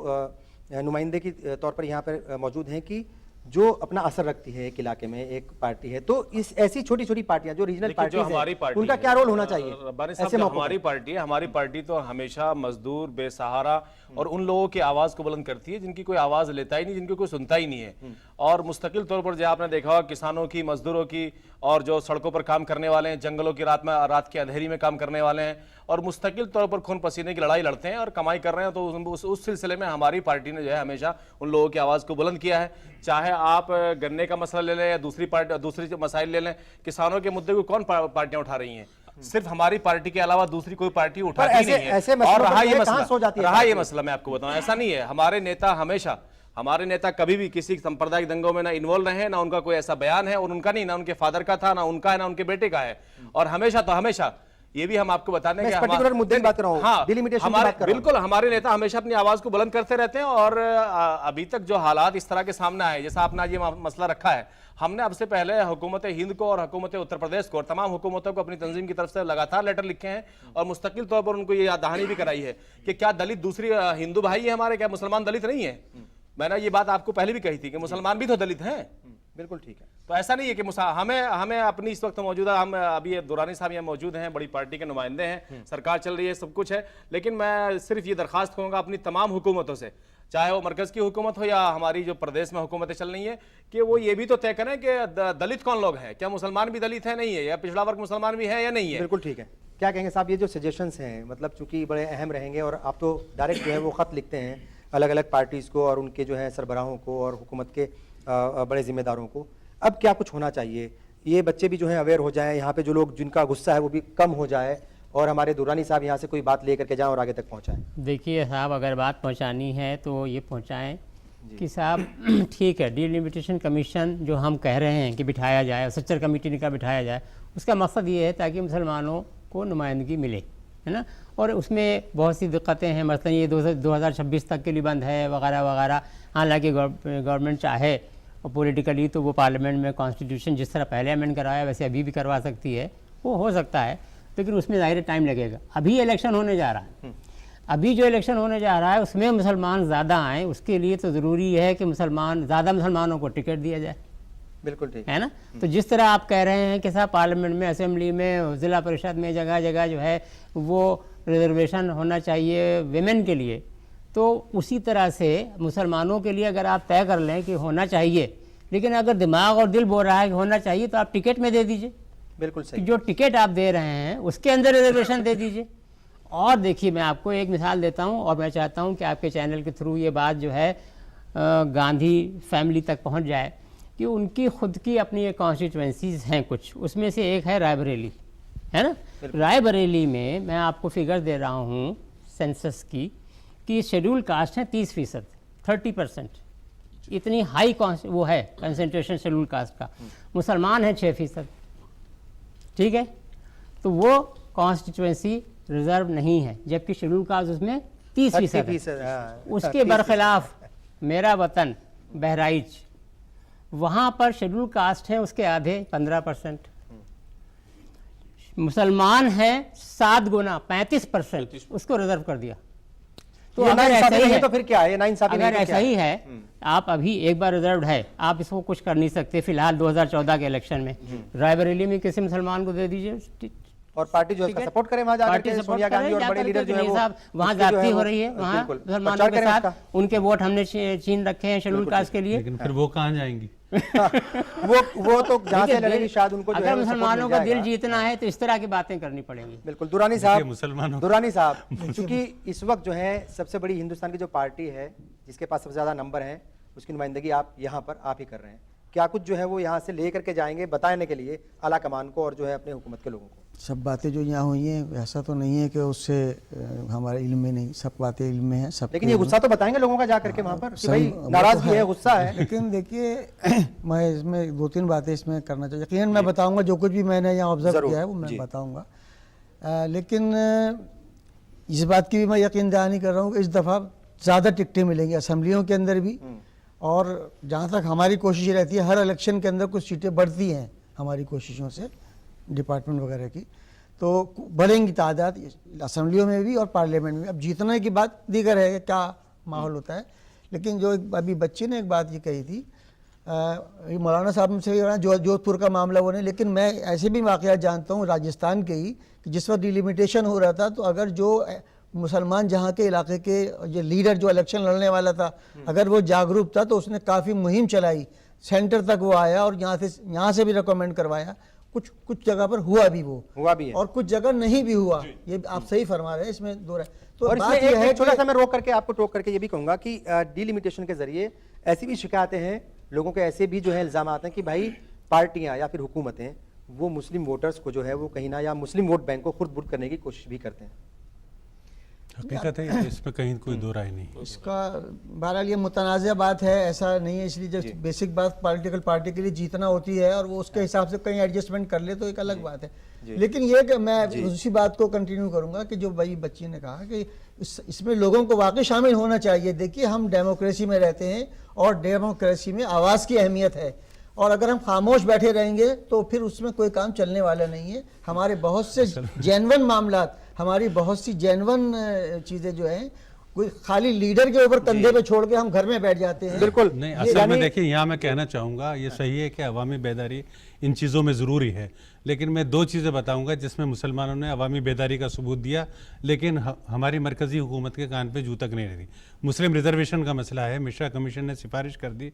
नुमाइंदे की तौर पर यहाँ पर मौजूद हैं कि जो अपना असर रखती है एक इलाके में, एक पार्टी है, तो इस ऐसी छोटी छोटी पार्टियां जो रीजनल पार्टीज हैं उनका क्या रोल होना चाहिए? ऐसे हमारी पार्टी है, हमारी पार्टी तो हमेशा मजदूर, बेसहारा और उन लोगों की आवाज को बुलंद करती है जिनकी कोई आवाज लेता ही नहीं, जिनकी कोई सुनता ही नहीं है। और मुस्तकिल तौर पर जो आपने देखा होगा किसानों की, मजदूरों की, और जो सड़कों पर काम करने वाले हैं, जंगलों की रात की अंधेरी में काम करने वाले हैं, और मुस्तकिल तौर पर खून पसीने की लड़ाई लड़ते हैं और कमाई कर रहे हैं। तो उस सिलसिले में हमारी पार्टी ने जो है हमेशा उन लोगों की आवाज़ को बुलंद किया है। चाहे आप गन्ने का मसला ले लें या दूसरी मसाइल ले लें, किसानों के मुद्दे को कौन पार्टियां उठा रही हैं? सिर्फ हमारी पार्टी के अलावा दूसरी कोई पार्टी उठाती नहीं है। और रहा ये मसला मैं आपको बताऊं, ऐसा नहीं है। हमारे नेता कभी भी किसी सांप्रदायिक दंगों में ना इन्वॉल्व रहे, ना उनका कोई ऐसा बयान है, और उनका नहीं, ना उनके फादर का था, ना उनका है, ना उनके बेटे का है। और हमेशा ये भी हम आपको बताने के पर्टिकुलर मुद्दे की बात कर रहा हूं, हाँ, डिलिमिटेशन की बात कर रहा हूं। बिल्कुल, हमारे नेता हमेशा अपनी आवाज को बुलंद करते रहते हैं। और अभी तक जो हालात इस तरह के सामने आए, जैसा आपने ये मसला रखा है, हमने अब से पहले हुकूमत हिंद को और हुकूमत उत्तर प्रदेश को और तमाम हुकूमतों को अपनी तंजीम की तरफ से लगातार लेटर लिखे हैं और मुस्तकिल तौर पर उनको ये याद दहानी भी कराई है कि क्या दलित दूसरी हिंदू भाई है हमारे, क्या मुसलमान दलित नहीं है? मैंने ये बात आपको पहले भी कही थी कि मुसलमान भी तो दलित हैं। बिल्कुल ठीक है। तो ऐसा नहीं है कि हमें अपनी इस वक्त मौजूदा, हम अभी दुरानी साहब यहाँ मौजूद हैं, बड़ी पार्टी के नुमाइंदे हैं, सरकार चल रही है, सब कुछ है। लेकिन मैं सिर्फ ये दरखास्त करूँगा अपनी तमाम हुकूमतों से, चाहे वो मरकज़ की हुकूमत हो या हमारी जो प्रदेश में हुकूमतें चल रही हैं, कि वो ये भी तो तय करें कि दलित कौन लोग हैं, क्या मुसलमान भी दलित है नहीं है, या पिछड़ा वर्ग मुसलमान भी है या नहीं है। बिल्कुल ठीक है। क्या कहेंगे साहब, ये जो सजेशंस हैं मतलब चूंकि बड़े अहम रहेंगे, और आप तो डायरेक्ट जो है वो ख़त लिखते हैं अलग अलग पार्टीज़ को और उनके जो है सरबराहों को और हुकूमत के बड़े जिम्मेदारों को, अब क्या कुछ होना चाहिए? ये बच्चे भी जो है अवेयर हो जाएं, यहाँ पे जो लोग जिनका गुस्सा है वो भी कम हो जाए, और हमारे दुरानी साहब यहाँ से कोई बात लेकर के जाएं और आगे तक पहुँचाएं। देखिए साहब, अगर बात पहुँचानी है तो ये पहुँचाएं कि साहब ठीक है, डिलिमिटेशन कमीशन जो हम कह रहे हैं कि बिठाया जाए, सच्चर कमेटी का बिठाया जाए, उसका मकसद ये है ताकि मुसलमानों को नुमाइंदगी मिले, है ना। और उसमें बहुत सी दिक्कतें हैं, मसलन ये 2026 तक के लिए बंद है वगैरह वगैरह। हालांकि गवर्नमेंट चाहे और पॉलिटिकली तो वो पार्लियामेंट में कॉन्स्टिट्यूशन जिस तरह पहले अमेंड कराया वैसे अभी भी करवा सकती है, वो हो सकता है, लेकिन उसमें ज़ाहिर टाइम लगेगा। अभी इलेक्शन होने जा रहा है, अभी जो इलेक्शन होने जा रहा है उसमें मुसलमान ज़्यादा आएँ, उसके लिए तो ज़रूरी है कि ज़्यादा मुसलमानों को टिकट दिया जाए। बिल्कुल ठीक है ना। तो जिस तरह आप कह रहे हैं कि साहब पार्लियामेंट में, असेंबली में, ज़िला परिषद में, जगह जगह जो है वो रिजर्वेशन होना चाहिए विमेन के लिए, तो उसी तरह से मुसलमानों के लिए अगर आप तय कर लें कि होना चाहिए, लेकिन अगर दिमाग और दिल बोल रहा है कि होना चाहिए तो आप टिकट में दे दीजिए। बिल्कुल सही। जो टिकट आप दे रहे हैं उसके अंदर रिजर्वेशन दे दीजिए। और देखिए, मैं आपको एक मिसाल देता हूं, और मैं चाहता हूं कि आपके चैनल के थ्रू ये बात जो है गांधी फैमिली तक पहुंच जाए कि उनकी खुद की अपनी एक कॉन्स्टिट्यूएंसीज हैं कुछ, उसमें से एक है रायबरेली, है ना। रायबरेली में मैं आपको फिगर दे रहा हूँ सेंसस की कि शेड्यूल कास्ट है 30%, 30%, इतनी हाई वो है कंसंट्रेशन शेड्यूल कास्ट का। मुसलमान है 6%, ठीक है। तो वो कॉन्स्टिट्यूएंसी रिजर्व नहीं है, जबकि शेड्यूल कास्ट उसमें 30% है। उसके बरखिलाफ मेरा वतन बहराइच, वहाँ पर शेड्यूल कास्ट है उसके आधे 15%, मुसलमान है 7 गुना 35%, उसको रिजर्व कर दिया। तो अगर ऐसा ही है तो फिर क्या है, नाइंसाफी अगर ऐसा ही है, आप अभी एक बार रिजर्व है, आप इसको कुछ कर नहीं सकते। फिलहाल 2014 के इलेक्शन में रायबरेली में किसी मुसलमान को दे दीजिए और पार्टी जो है सपोर्ट करे, वहां जाकर सोनिया गांधी और बड़े लीडर जो है वो वहां जाती हो रही है, वहां मुसलमानों के साथ उनके वोट हमने छीन रखे हैं शेड्यूल कास्ट के लिए। लेकिन फिर वो कहाँ जाएंगी? वो तो जहां से लड़ेगी शायद उनको जो है अगर मुसलमानों का दिल जीतना है तो इस तरह की बातें करनी पड़ेंगी। बिल्कुल। दुरानी साहब, मुसलमानों क्योंकि इस वक्त जो है सबसे बड़ी हिंदुस्तान की जो पार्टी है जिसके पास सबसे ज्यादा नंबर है, उसकी नुमाइंदगी आप यहाँ पर आप ही कर रहे हैं, क्या कुछ जो है वो यहाँ से लेकर के जाएंगे बताने के लिए आला कमान को और जो है अपने हुकूमत के लोगों को? सब बातें जो यहाँ हुई हैं ऐसा तो नहीं है कि उससे हमारे इल्म में नहीं, सब बातें इल्म में हैं सब। लेकिन ये गुस्सा तो बताएंगे लोगों का जा करके वहाँ पर कि भाई नाराजगी है, गुस्सा है। लेकिन देखिए मैं इसमें 2-3 बातें इसमें करना चाहिए। यकीनन मैं बताऊंगा जो कुछ भी मैंने यहाँ ऑब्जर्व किया है वो मैं बताऊंगा, लेकिन इस बात की भी मैं यकीन दहानी कर रहा हूँ कि इस दफ़ा ज़्यादा टिकटें मिलेंगी असम्बलियों के अंदर भी, और जहाँ तक हमारी कोशिश रहती है हर इलेक्शन के अंदर कुछ सीटें बढ़ती हैं हमारी कोशिशों से डिपार्टमेंट वगैरह की, तो बढ़ेंगी तादाद असम्बलियों में भी और पार्लियामेंट में। अब जीतने की बात दीगर है कि क्या माहौल होता है, लेकिन जो अभी बच्ची ने एक बात ये कही थी, मौलाना साहब से जोधपुर का मामला वो नहीं, लेकिन मैं ऐसे भी वाक़यात जानता हूँ राजस्थान के ही कि जिस वक्त डिलिमिटेशन हो रहा था, तो अगर जो मुसलमान जहाँ के इलाके के जो लीडर जो इलेक्शन लड़ने वाला था अगर वो जागरूक था तो उसने काफ़ी मुहिम चलाई, सेंटर तक वो आया और यहाँ से भी रिकमेंड करवाया। कुछ जगह पर हुआ भी है और कुछ जगह नहीं भी हुआ, ये आप सही फरमा रहे हैं, इसमें दो तो और इसमें एक छोटा सा मैं रोक करके आपको टोक करके ये भी कहूंगा कि डिलिमिटेशन के जरिए ऐसी भी शिकायतें हैं लोगों के, ऐसे भी जो है इल्जाम आते हैं कि भाई पार्टियां या फिर हुकूमतें वो मुस्लिम वोटर्स को जो है वो कहीं ना या मुस्लिम वोट बैंक को खुर्द बुर्द करने की कोशिश भी करते हैं। हकीकत है, इसमें कहीं कोई दो राय नहीं। इसका बहरहाल ये मुतनाज़ा बात है, ऐसा नहीं है, इसलिए जब बेसिक बात पॉलिटिकल पार्टी के लिए जीतना होती है और वो उसके हिसाब से कहीं एडजस्टमेंट कर ले तो एक अलग बात है। लेकिन ये कि मैं उसी बात को कंटिन्यू करूंगा कि जो भाई बच्ची ने कहा कि इसमें लोगों को वाकई शामिल होना चाहिए। देखिए हम डेमोक्रेसी में रहते हैं और डेमोक्रेसी में आवाज़ की अहमियत है, और अगर हम खामोश बैठे रहेंगे तो फिर उसमें कोई काम चलने वाला नहीं है। हमारे बहुत से जेन्युइन मामलात, हमारी बहुत सी जेन्युइन चीज़ें जो हैं कोई खाली लीडर के ऊपर कंधे पे छोड़ के हम घर में बैठ जाते हैं। बिल्कुल नहीं, असल में देखिए यहाँ मैं कहना चाहूँगा ये सही है कि अवामी बेदारी इन चीज़ों में ज़रूरी है, लेकिन मैं 2 चीज़ें बताऊँगा जिसमें मुसलमानों ने अवामी बेदारी का सबूत दिया लेकिन हमारी मरकज़ी हुकूमत के कान पे जू तक नहीं रही। मुस्लिम रिजर्वेशन का मसला है, मिश्रा कमीशन ने सिफारिश कर दी,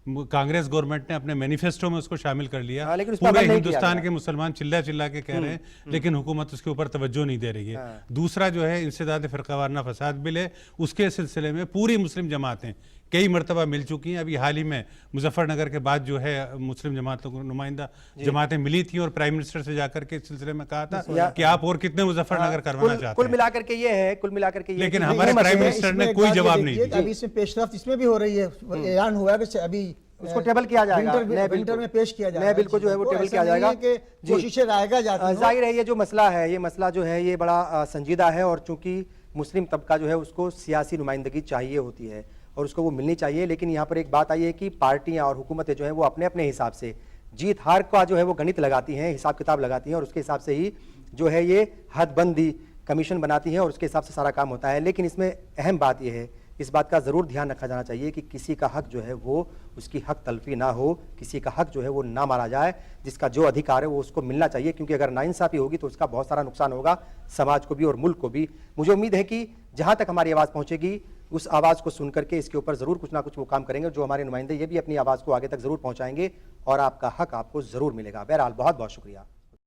कांग्रेस गवर्नमेंट ने अपने मैनिफेस्टो में उसको शामिल कर लिया। पूरे हिंदुस्तान के मुसलमान चिल्ला चिल्ला के कह रहे हैं लेकिन हुकूमत उसके ऊपर तवज्जो नहीं दे रही है। दूसरा जो है इंसदाद फ़िरक़ावाराना फसाद बिल है, उसके सिलसिले में पूरी मुस्लिम जमातें कई मरतबा मिल चुकी हैं। अभी हाल ही में मुजफ्फरनगर के बाद जो है मुस्लिम जमातों को नुमाइंदा जमातें मिली थी और प्राइम मिनिस्टर से जाकर के इस सिलसिले में कहा था कि आप और कितने मुजफ्फरनगर करवाना चाहते हैं। कुल मिलाकर के ये है, कुल मिलाकर के ये, लेकिन हमारे प्राइम मिनिस्टर ने कोई जवाब नहीं दिया। अभी इसमें पेशरफ्त इसमें भी हो रही है, ऐलान हुआ कि अभी उसको टेबल किया जाएगा, विंटर में पेश किया जाएगा, नए बिल को जो है वो टेबल किया जाएगा। कोशिशें रहेगा जाती हैं। जाहिर है ये जो मसला है, ये मसला जो है ये बड़ा संजीदा है और चूंकि मुस्लिम तबका जो है उसको सियासी नुमाइंदगी चाहिए होती है और उसको वो मिलनी चाहिए। लेकिन यहाँ पर एक बात आई है कि पार्टियाँ और हुकूमतें जो है वो अपने अपने हिसाब से जीत हार का जो है वो गणित लगाती हैं, हिसाब किताब लगाती हैं और उसके हिसाब से ही जो है ये हदबंदी कमीशन बनाती हैं और उसके हिसाब से सारा काम होता है। लेकिन इसमें अहम बात यह है इस बात का ज़रूर ध्यान रखा जाना चाहिए कि किसी का हक जो है वो उसकी हक तलफी ना हो, किसी का हक जो है वो ना मारा जाए, जिसका जो अधिकार है वो उसको मिलना चाहिए, क्योंकि अगर नाइंसाफ़ी होगी तो उसका बहुत सारा नुकसान होगा समाज को भी और मुल्क को भी। मुझे उम्मीद है कि जहाँ तक हमारी आवाज़ पहुँचेगी उस आवाज़ को सुन करके इसके ऊपर ज़रूर कुछ ना कुछ वो काम करेंगे, जो हमारे नुमाइंदे ये भी अपनी आवाज़ को आगे तक ज़रूर पहुँचाएंगे और आपका हक आपको ज़रूर मिलेगा। बहरहाल बहुत बहुत शुक्रिया।